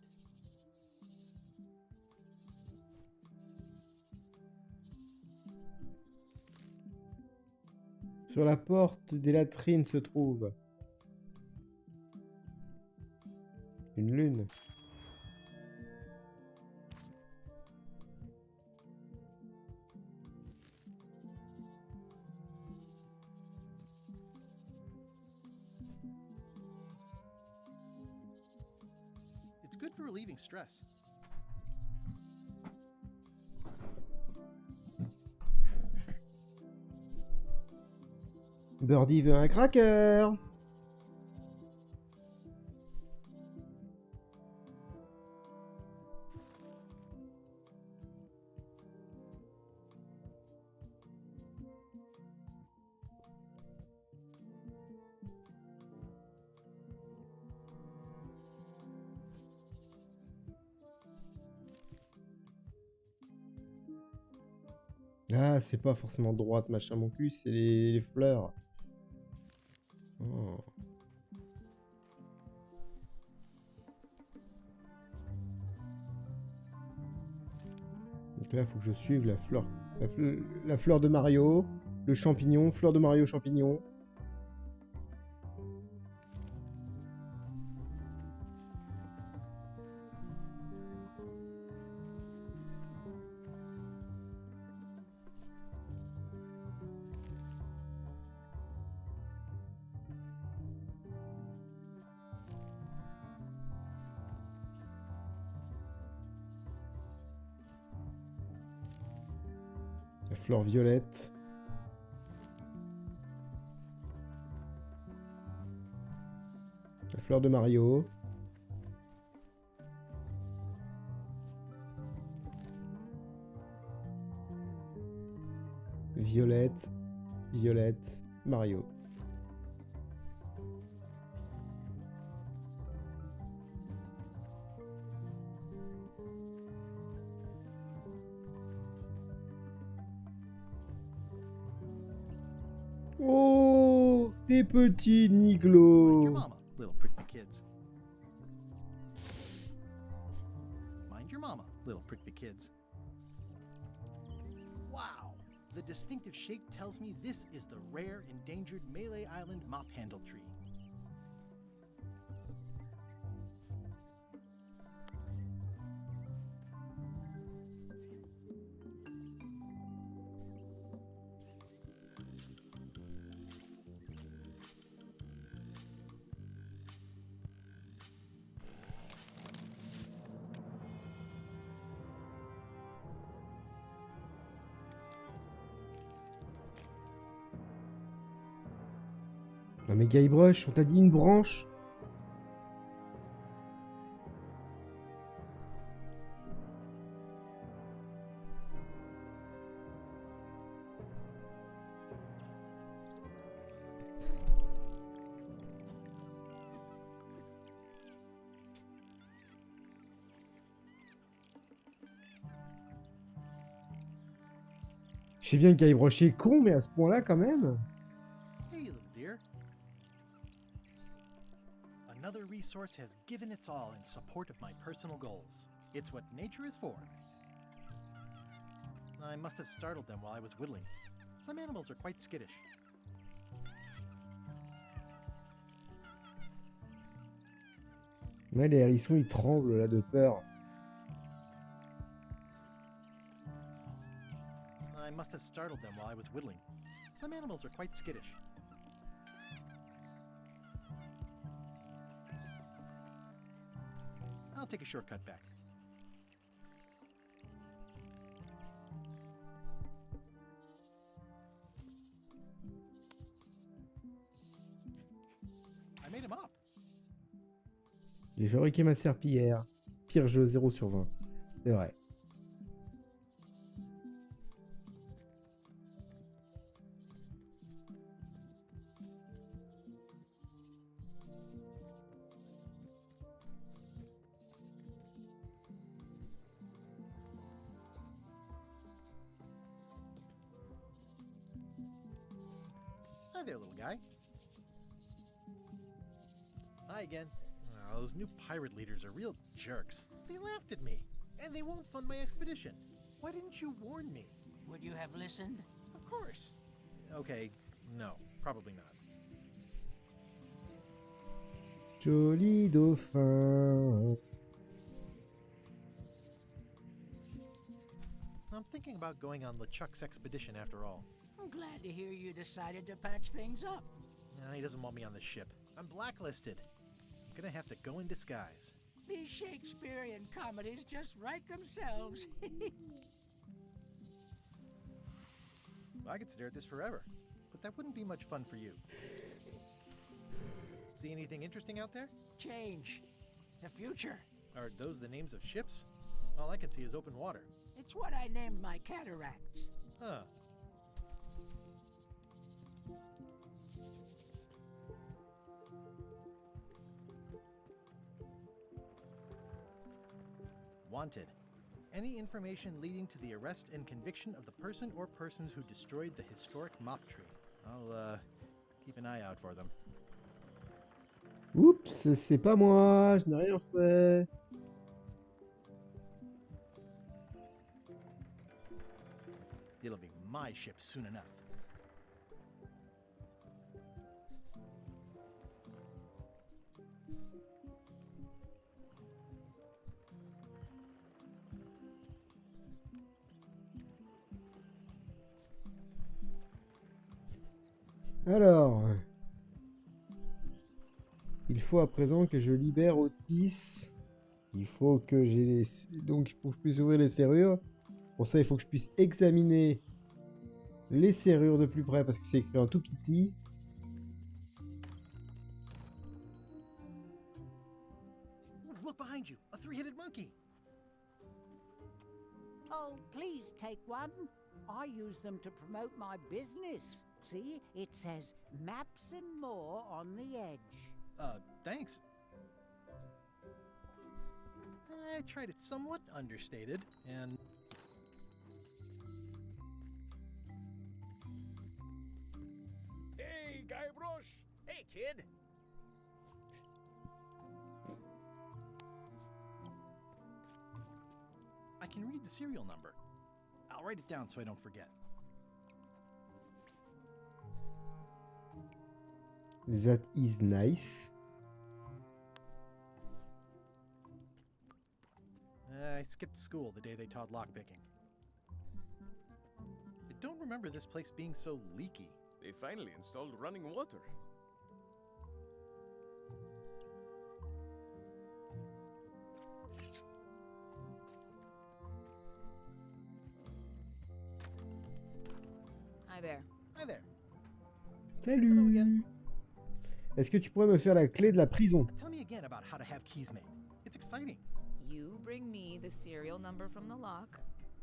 Sur la porte des latrines se trouve une lune. It's good for relieving stress. Birdie veut un cracker. Ah, c'est pas forcément droite, machin, mon cul, c'est les fleurs. Oh. Donc là, il faut que je suive la fleur. La fleur de Mario, le champignon, fleur de Mario, champignon. fleur violette. La fleur de Mario. Violette, violette, Mario. Oh, des petits Mind niglos. your mama, little prickly kids. Mind your mama, little prickly kids. Wow! The distinctive shape tells me this is the rare, endangered Melee Island mop handle tree. Non mais Guybrush, on t'a dit une branche. Je sais bien que Guybrush est con, mais à ce point-là quand même. Hey, little dear. Another resource has given its all in support of my personal goals. It's what nature is for. I must have startled them while I was whittling. Some animals are quite skittish. Ouais, les hérissons ils tremblent là de peur. I must have startled them while I was whittling. Some animals are quite skittish. I'll take a shortcut back. I made him up. J'ai fabriqué ma serpillière. Pire jeu, 0 sur 20. C'est vrai. Hi there, little guy. Hi again. Oh, those new pirate leaders are real jerks. They laughed at me, and they won't fund my expedition. Why didn't you warn me? Would you have listened? Of course. Okay, no, probably not. Joli dauphin. I'm thinking about going on LeChuck's expedition after all. I'm glad to hear you decided to patch things up. No, he doesn't want me on the ship. I'm blacklisted. I'm gonna have to go in disguise. These Shakespearean comedies just write themselves. I could stare at this forever, but that wouldn't be much fun for you. See anything interesting out there? Change. The future. Are those the names of ships? All I can see is open water. It's what I named my cataracts. Huh. Wanted. Any information leading to the arrest and conviction of the person or persons who destroyed the historic mop tree. I'll keep an eye out for them. Oups, c'est pas moi, je n'ai rien fait. It'll be my ship soon enough. Alors, il faut à présent que je libère Otis. Il faut que j'ai les... Donc il faut que je puisse ouvrir les serrures. Pour ça, il faut que je puisse examiner les serrures de plus près parce que c'est écrit en tout petit. Ooh, look behind you, a three-headed monkey. Oh, please take one. I use them to promote my business. See, it says maps and more on the edge. Thanks. I tried it somewhat understated, and Hey, Guybrush! Hey, kid! I can read the serial number. I'll write it down so I don't forget. That is nice. I skipped school the day they taught lockpicking. I don't remember this place being so leaky. They finally installed running water. Hi there. Hi there. Salut. Est-ce que tu pourrais me faire la clé de la prison? Tell me again about how to have keys made. It's exciting. You bring me the serial number from the lock.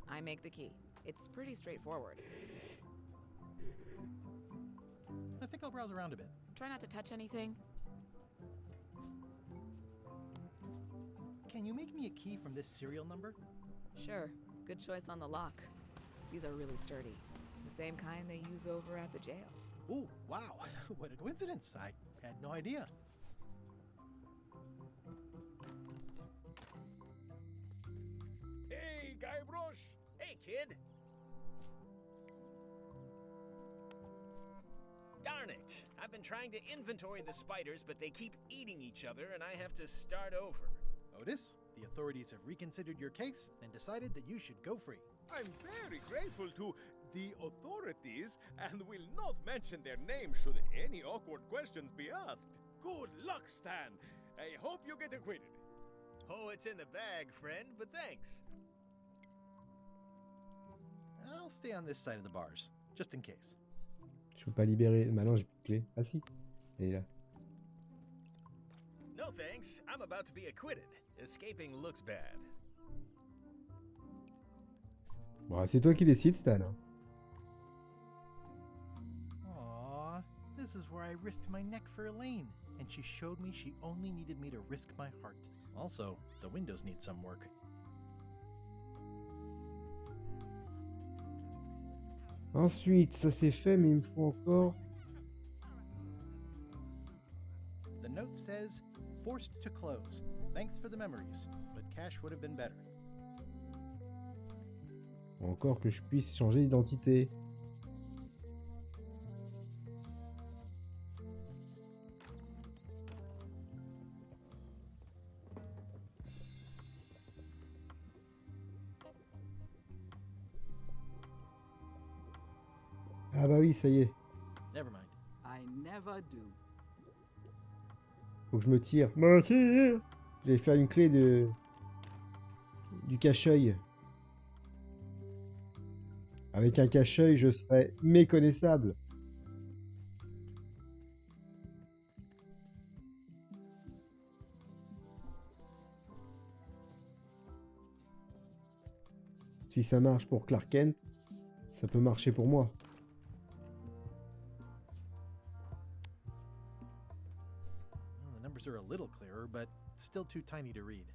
I make the key. It's pretty straightforward. I think I'll browse around a bit. Try not to touch anything. Can you make me a key from this serial number? Sure. Good choice on the lock. These are really sturdy. It's the same kind they use over at the jail. Ooh, wow. What a coincidence. I had no idea. Hey, Guybrush! Hey, kid! Darn it! I've been trying to inventory the spiders, but they keep eating each other, and I have to start over. Otis, the authorities have reconsidered your case and decided that you should go free. I'm very grateful to the authorities and will not mention their name should any awkward questions be asked. Good luck, Stan. I hope you get acquitted. Oh, it's in the bag, friend, but thanks. I'll stay on this side of the bars, just in case. Je peux pas libérer. Maintenant, j'ai plus de clé. Ah si. Elle est là. No thanks. I'm about to be acquitted. Escaping looks bad. Bon, c'est toi qui décides, Stan. Aww, this is where I risked my neck for Elaine, and she showed me she only needed me to risk my heart. Also, the windows need some work. Ensuite, ça c'est fait, mais il me faut encore... The note says, forced to close. Thanks for the memories, but cash would have been better. Encore que je puisse changer d'identité. Ah bah oui, ça y est. Never mind. I never do. Faut que je me tire. Me tire. Je vais faire une clé de... du cache-œil. Avec un cache-œil, je serais méconnaissable. Si ça marche pour Clark Kent, ça peut marcher pour moi. Well, the numbers are a little clearer, but still too tiny to read.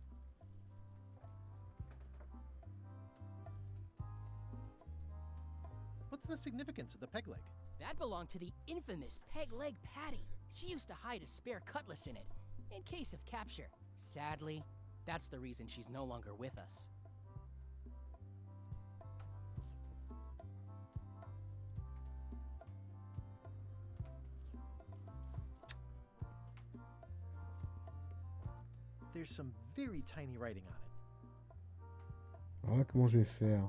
What's the significance of the peg leg? That belonged to the infamous Peg Leg Patty. She used to hide a spare cutlass in it, in case of capture. Sadly, that's the reason she's no longer with us. There's some very tiny writing on it. Alors là, comment je vais faire?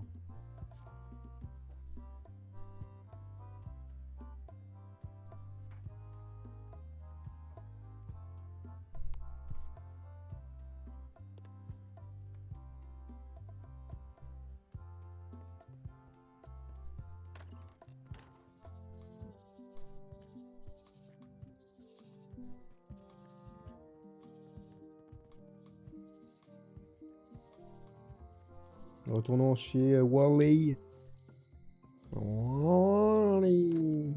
Retournons chez Wally. Wally.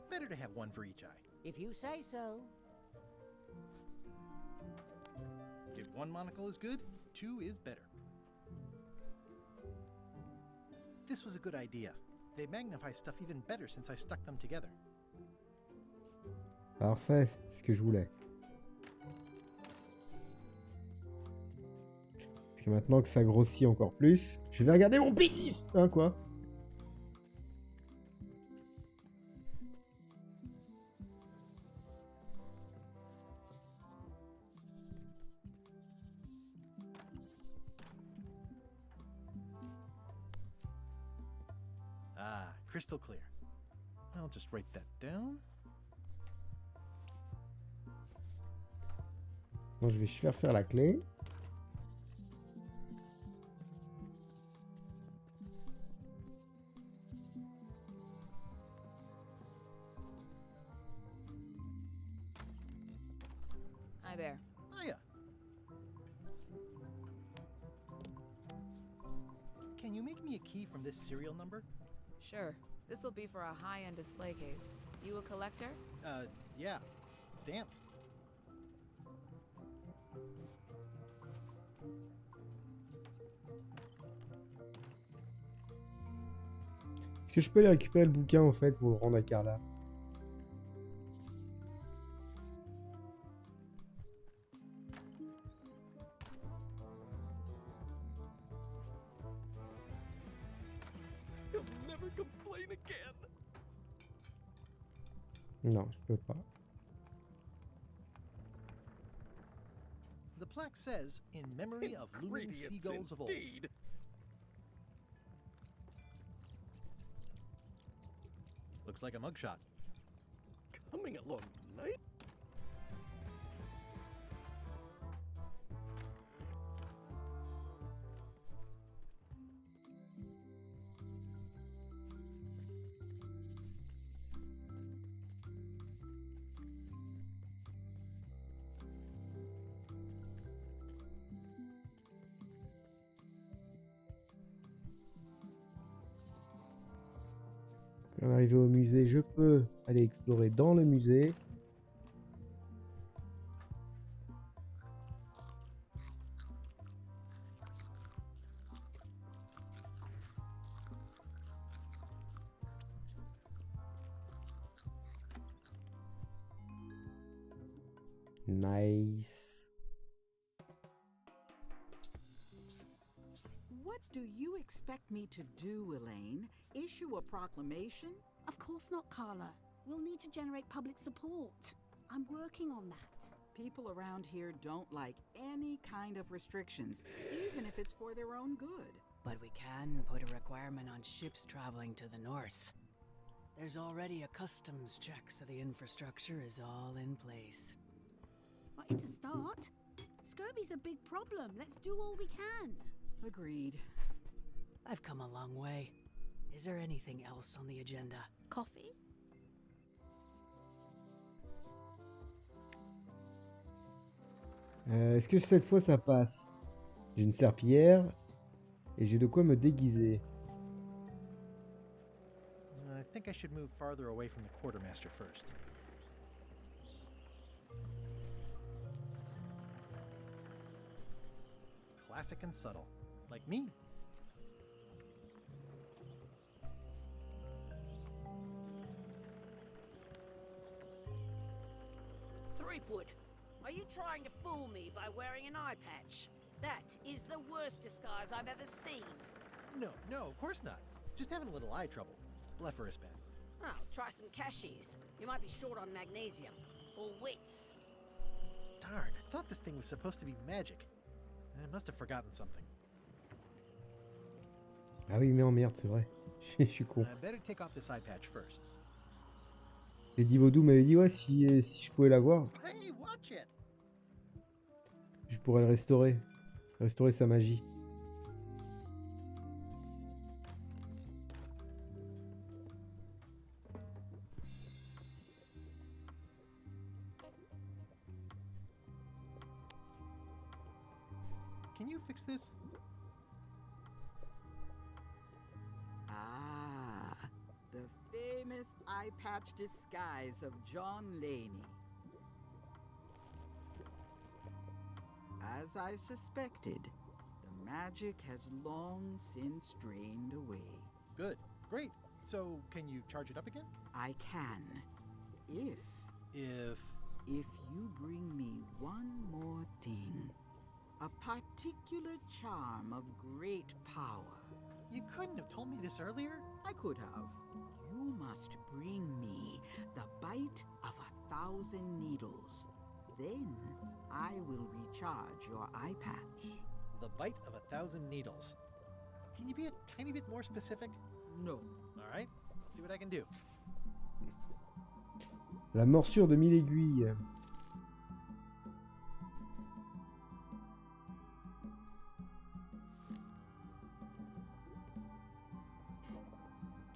Better to have one for each eye. If you say so. If one monocle is good, two is better. This was a good idea. They magnify stuff even better since I stuck them together. Parfait, c'est ce que je voulais. Parce que maintenant que ça grossit encore plus, je vais regarder mon pénis. Hein, quoi? Ah, crystal clear. I'll just write that down. Donc je vais faire la clé. Hi there. Hiya. Can you make me a key from this serial number? Sure. This'll be for a high-end display case. You a collector? Yeah. Stamps. Est-ce que je peux aller récupérer le bouquin en fait pour le rendre à Carla? He'll never complain again. Non, je peux pas. The plaque says, in memory of looming Ingredients seagulls of old. indeed. Looks like a mugshot. Coming along nice. Quand on arrive au musée, je peux aller explorer dans le musée. Nice. What do you expect me to do, Elaine? Issue a proclamation? Of course not, Carla. We'll need to generate public support. I'm working on that. People around here don't like any kind of restrictions, even if it's for their own good. But we can put a requirement on ships traveling to the north. There's already a customs check, so the infrastructure is all in place. Well, it's a start. Scurvy's a big problem. Let's do all we can. Agreed. I've come a long way. Is there anything else on the agenda? Coffee? Est-ce que cette fois ça passe? J'ai une serpillière et j'ai de quoi me déguiser. I think I should move farther away from the quartermaster first. Classic and subtle, like me. Threepwood, are you trying to fool me by wearing an eye patch? That is the worst disguise I've ever seen. No, of course not. Just having a little eye trouble. Blepharospasm. Oh, try some cashews. You might be short on magnesium. Or wits. Darn, I thought this thing was supposed to be magic. I must have forgotten something. Ah oui, mais en merde, c'est vrai. Je suis con. I better take off this eye patch first. Lady Vaudou m'avait dit, ouais, si je pouvais l'avoir, Hey, watch it! je pourrais le restaurer. Restaurer sa magie. can you fix this? Ah, the famous eye patch disguise of John Laney. As I suspected, the magic has long since drained away. Good. Great. So, can you charge it up again? I can. If you bring me one more thing. A particular charm of great power. You couldn't have told me this earlier? I could have. You must bring me the bite of 1,000 needles. Then I will recharge your eye patch. The bite of 1,000 needles. Can you be a tiny bit more specific? No. All right. See what I can do. La morsure de 1000 aiguilles.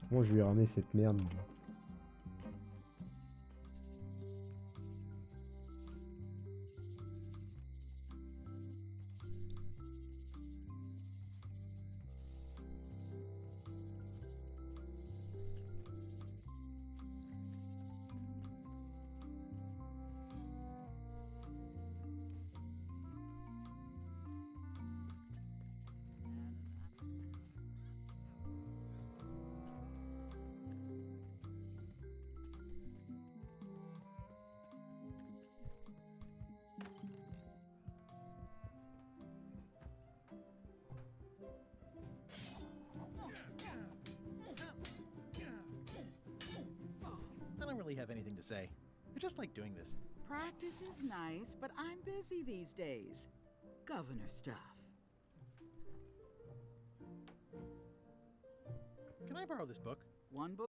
Comment je vais ramener cette merde? I don't really have anything to say. I just like doing this. Practice is nice, but I'm busy these days. Governor stuff. Can I borrow this book? One book?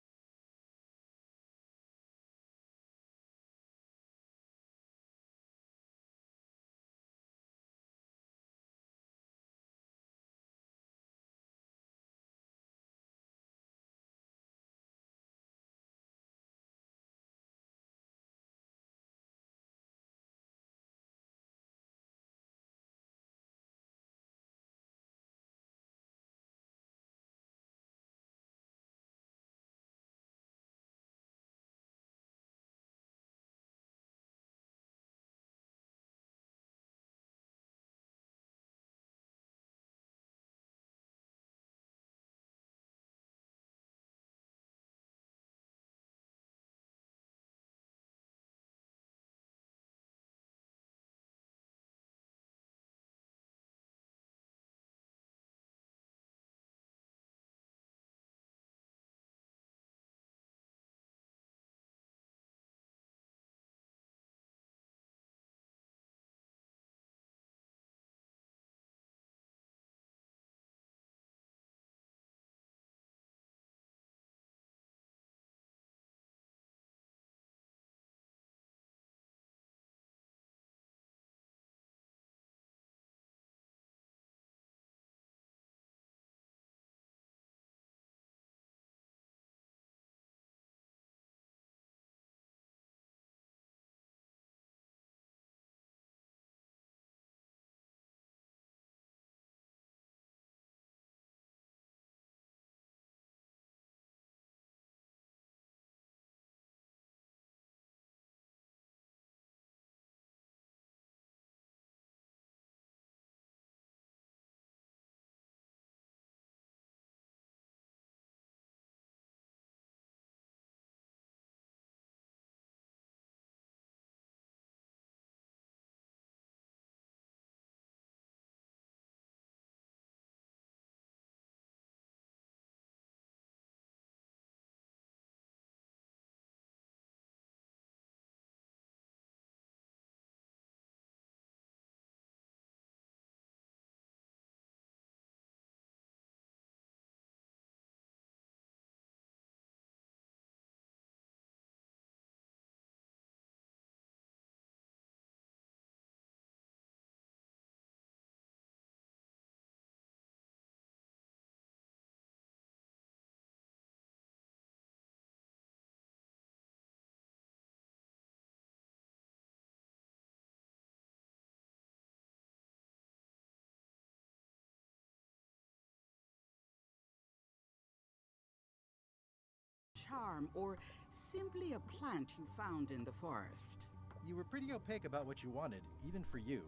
charm or simply a plant you found in the forest? You were pretty opaque about what you wanted, even for you.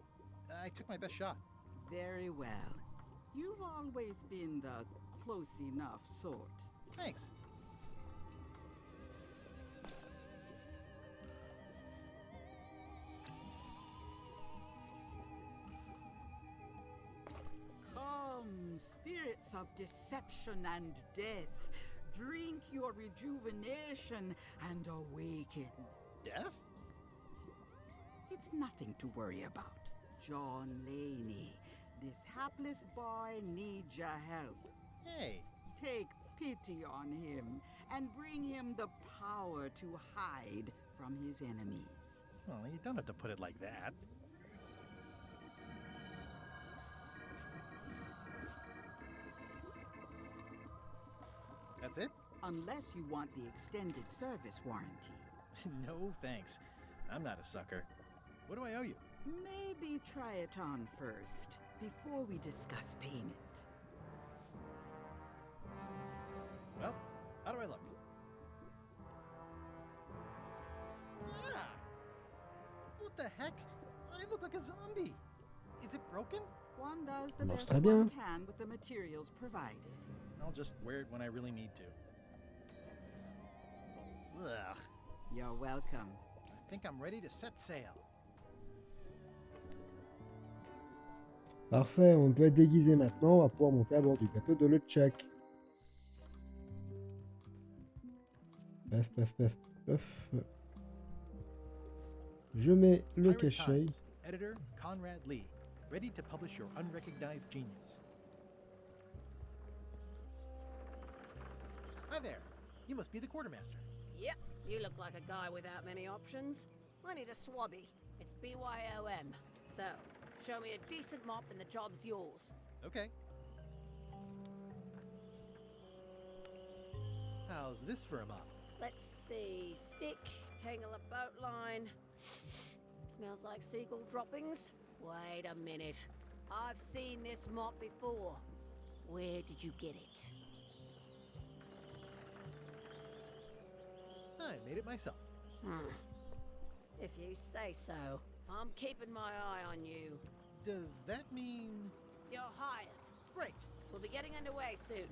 I took my best shot. Very well. You've always been the close enough sort. Thanks. Come, spirits of deception and death, drink your rejuvenation and awaken. Death? It's nothing to worry about. John Laney, this hapless boy needs your help. Hey. Take pity on him and bring him the power to hide from his enemies. Well, you don't have to put it like that. That's it? Unless you want the extended service warranty. No, thanks. I'm not a sucker. What do I owe you? Maybe try it on first, before we discuss payment. Well, how do I look? Ah! What the heck? I look like a zombie. Is it broken? One does the Marche best très one bien. can with the materials provided. I'll just wear it when I really need to. Ugh. You're welcome. I think I'm ready to set sail. Parfait, on peut être déguisé maintenant, on va pouvoir monter à bord du bateau de LeChuck. Paf, paf, paf, paf. Je mets le Pirate cachet. Times, Editor Conrad Lee, ready to publish your unrecognized genius. Hi there. You must be the quartermaster. Yep, you look like a guy without many options. I need a swabby. It's BYOM. So, show me a decent mop and the job's yours. Okay. How's this for a mop? Let's see. Stick, tangle a boat line. Smells like seagull droppings. Wait a minute. I've seen this mop before. Where did you get it? I made it myself. If you say so. I'm keeping my eye on you. Does that mean... You're hired. Great. We'll be getting underway soon.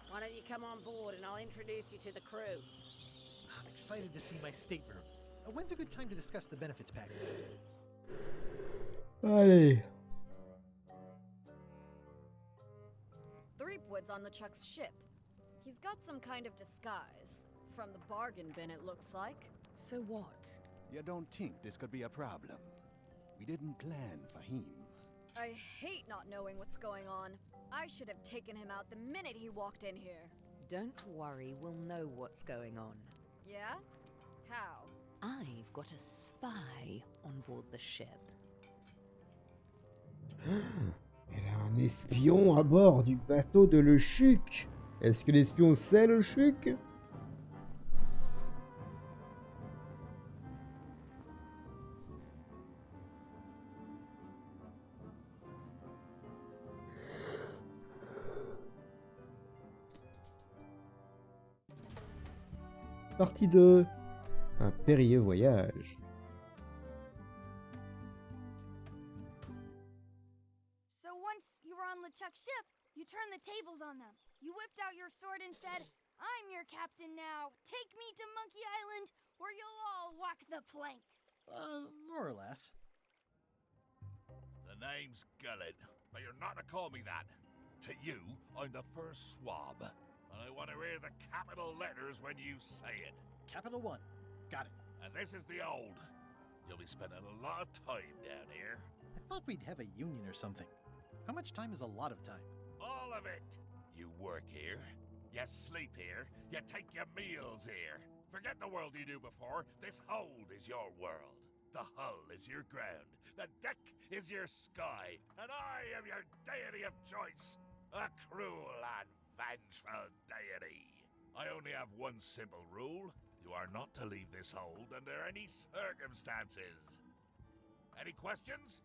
Why don't you come on board and I'll introduce you to the crew. I'm excited to see my stateroom. When's a good time to discuss the benefits package? Allez. Threepwood's on the Chuck's ship. He's got some kind of disguise. From the bargain bin, it looks like. So what? You don't think this could be a problem? We didn't plan for him. I hate not knowing what's going on. I should have taken him out the minute he walked in here. Don't worry, we'll know what's going on. Yeah? How? I've got a spy on board the ship. Elle a un espion à bord du bateau de LeChuck. Est-ce que l'espion c'est LeChuck? Partie 2. Un périlleux voyage. So once you were on LeChuck's ship, you turned the tables on them. You whipped out your sword and said, "I'm your captain now. Take me to Monkey Island, or you'll all walk the plank." More or less. The name's Gullet, but you're not to call me that. To you, I'm the first swab, and I want to hear the capital letters when you say it. Capital 1. Got it. And this is the old. You'll be spending a lot of time down here. I thought we'd have a union or something. How much time is a lot of time? All of it. You work here, you sleep here, you take your meals here. Forget the world you knew before. This hold is your world. The hull is your ground. The deck is your sky. And I am your deity of choice. A cruel and vengeful deity. I only have one simple rule. You are not to leave this hold under any circumstances. Any questions?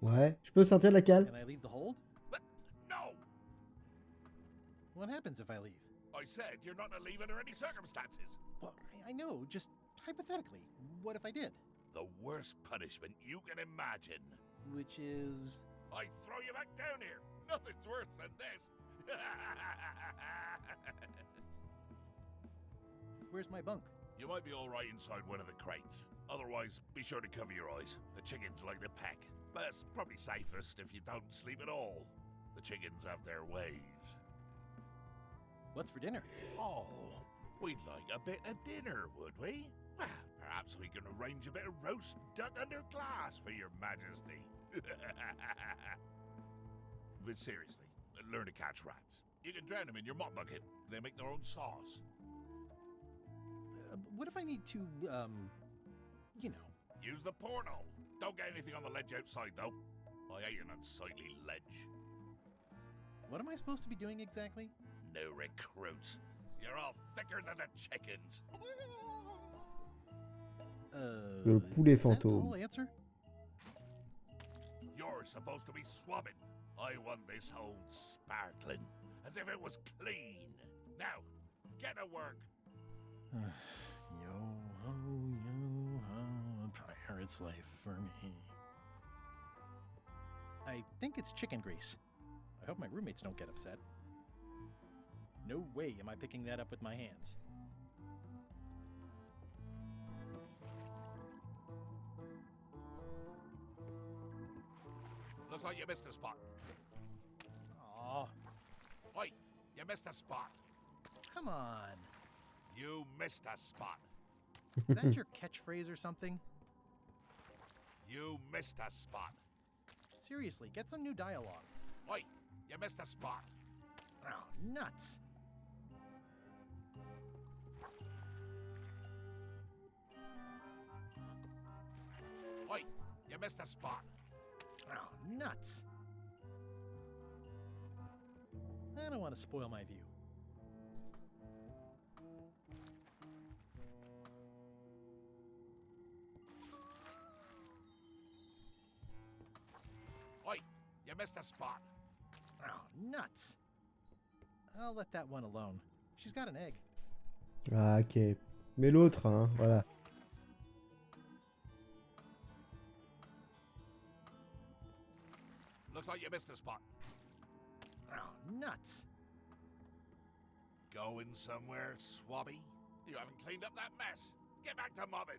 Ouais, je peux sentir la cale. Can I leave the hold? No! What happens if I leave? I said you're not to leave under any circumstances. Well, I know, just hypothetically. What if I did? The worst punishment you can imagine. Which is... I throw you back down here. Nothing's worse than this. Where's my bunk? You might be all right inside one of the crates. Otherwise, be sure to cover your eyes. The chickens like to peck. But it's probably safest if you don't sleep at all. The chickens have their ways. What's for dinner? Oh, we'd like a bit of dinner, would we? Well, perhaps we can arrange a bit of roast duck under glass for your majesty. But seriously, learn to catch rats. You can drown them in your mop bucket. They make their own sauce. What if I need to, you know... Use the portal. Don't get anything on the ledge outside, though. I hate an unsightly ledge. What am I supposed to be doing exactly? No recruits. You're all thicker than the chickens. Le poulet Is that the fantôme. whole answer? You're supposed to be swabbing. I want this whole sparkling, as if it was clean. Now, get to work. Yo-ho, a pirate's life for me. I think it's chicken grease. I hope my roommates don't get upset. No way am I picking that up with my hands. Looks like you missed a spot. Aw, Oi, you missed a spot. come on. You missed a spot. Is that your catchphrase or something? You missed a spot. Seriously, get some new dialogue. Oi, you missed a spot. Oh, nuts. Oi, you missed a spot. Oh, nuts. I don't want to spoil my view. Oi, you missed a spot. Oh, nuts. I'll let that one alone. She's got an egg. Ah, ok. Mais l'autre, hein, voilà. Looks like you missed a spot. Oh, nuts. Going somewhere, swabby? You haven't cleaned up that mess. Get back to mobbing.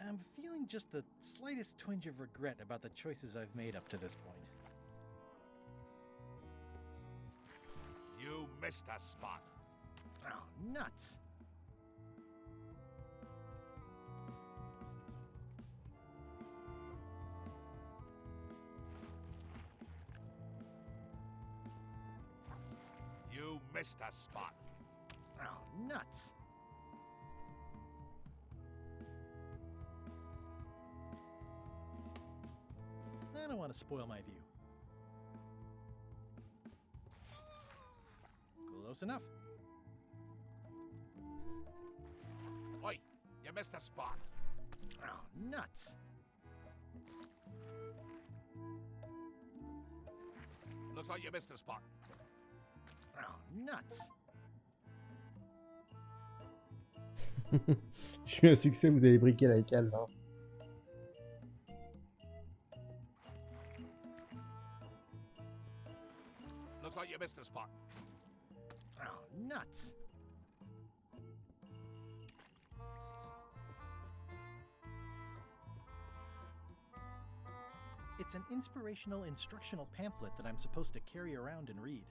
I'm feeling just the slightest twinge of regret about the choices I've made up to this point. You missed a spot. Oh, nuts. You missed a spot. Oh, nuts. I don't want to spoil my view. Close enough. Oi, you missed a spot. Oh, nuts. Looks like you missed a spot. Oh, nuts. Je suis un succès, vous avez briqué la calme. Hein. Looks like you missed a spot. Oh, nuts. It's an inspirational instructional pamphlet that I'm supposed to carry around and read.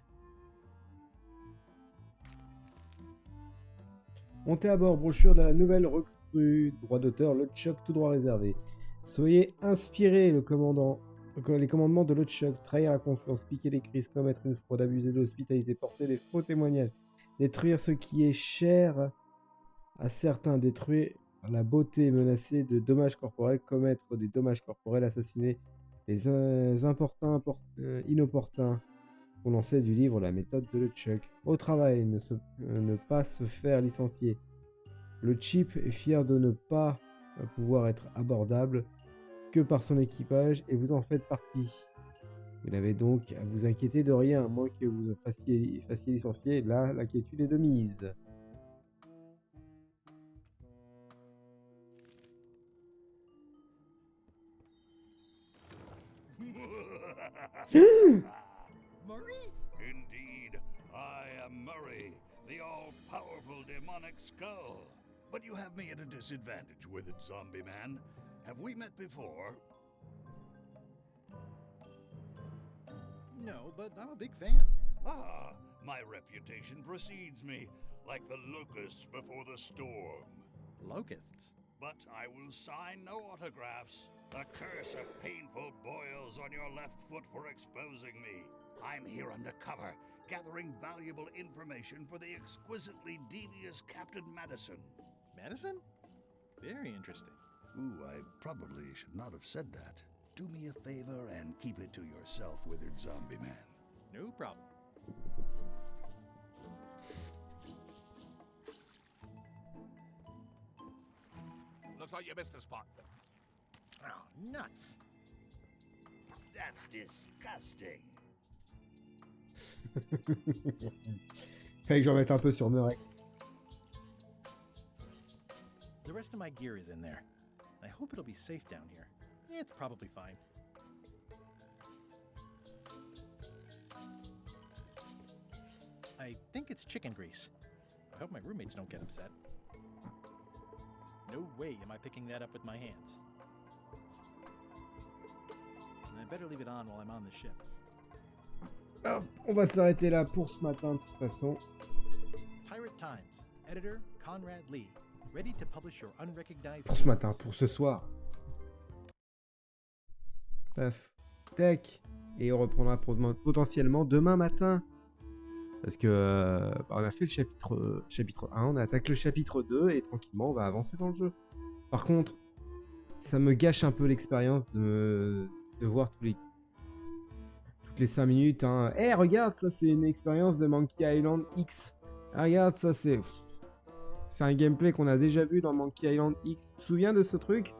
Montez à bord, brochure de la nouvelle recrue, droit d'auteur, LeChuck tout droit réservé. Soyez inspirés, les commandements de LeChuck, trahir la confiance, piquer des crises, commettre une fraude, abuser de l'hospitalité, porter des faux témoignages, détruire ce qui est cher à certains, détruire la beauté, menacer de dommages corporels, commettre des dommages corporels, assassiner les inopportuns. Condensé du livre La méthode de LeChuck. Au travail, ne pas se faire licencier. Le Chip est fier de ne pas pouvoir être abordable que par son équipage et vous en faites partie. Vous n'avez donc à vous inquiéter de rien, à moins que vous fassiez licencier. Là, l'inquiétude est de mise. Murray? Indeed, I am Murray, the all-powerful demonic skull. But you have me at a disadvantage, withered zombie man. Have we met before? No, but I'm a big fan. Ah, my reputation precedes me, like the locusts before the storm. Locusts? But I will sign no autographs. A curse of painful boils on your left foot for exposing me. I'm here undercover, gathering valuable information for the exquisitely devious Captain Madison. Madison? Very interesting. Ooh, I probably should not have said that. Do me a favor and keep it to yourself, withered zombie man. No problem. Looks like you missed a spot. Oh, nuts. That's disgusting. Fallait que j'en mette un peu sur Murray. The rest of my gear is in there. I hope it'll be safe down here. It's probably fine. I think it's chicken grease. I hope my roommates don't get upset. No way am I picking that up with my hands. I better leave it on while I'm on the ship. Hop, on va s'arrêter là pour ce matin de toute façon. Pirate Times, editor Conrad Lee, ready to publish your unrecognized. Pour ce matin, pour ce soir. Bref, tech. Et on reprendra potentiellement demain matin. Parce que on a fait le chapitre 1, on attaque le chapitre 2 et tranquillement on va avancer dans le jeu. Par contre, ça me gâche un peu l'expérience de voir toutes les 5 minutes. Hein. Hey, regarde, ça c'est une expérience de Monkey Island X. Ah, regarde, ça c'est un gameplay qu'on a déjà vu dans Monkey Island X. Tu te souviens de ce truc?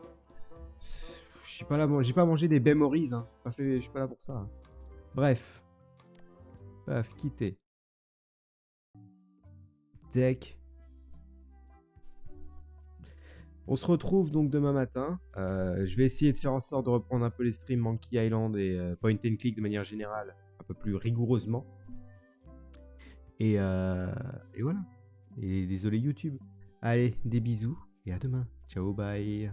Je suis pas là, j'ai pas mangé des memories. Hein. Je suis pas là pour ça. Hein. Bref. Paf, quitter. Deck. On se retrouve donc demain matin. Je vais essayer de faire en sorte de reprendre un peu les streams Monkey Island et Point and Click de manière générale, un peu plus rigoureusement. Et voilà. Et désolé YouTube. Allez, des bisous et à demain. Ciao, bye.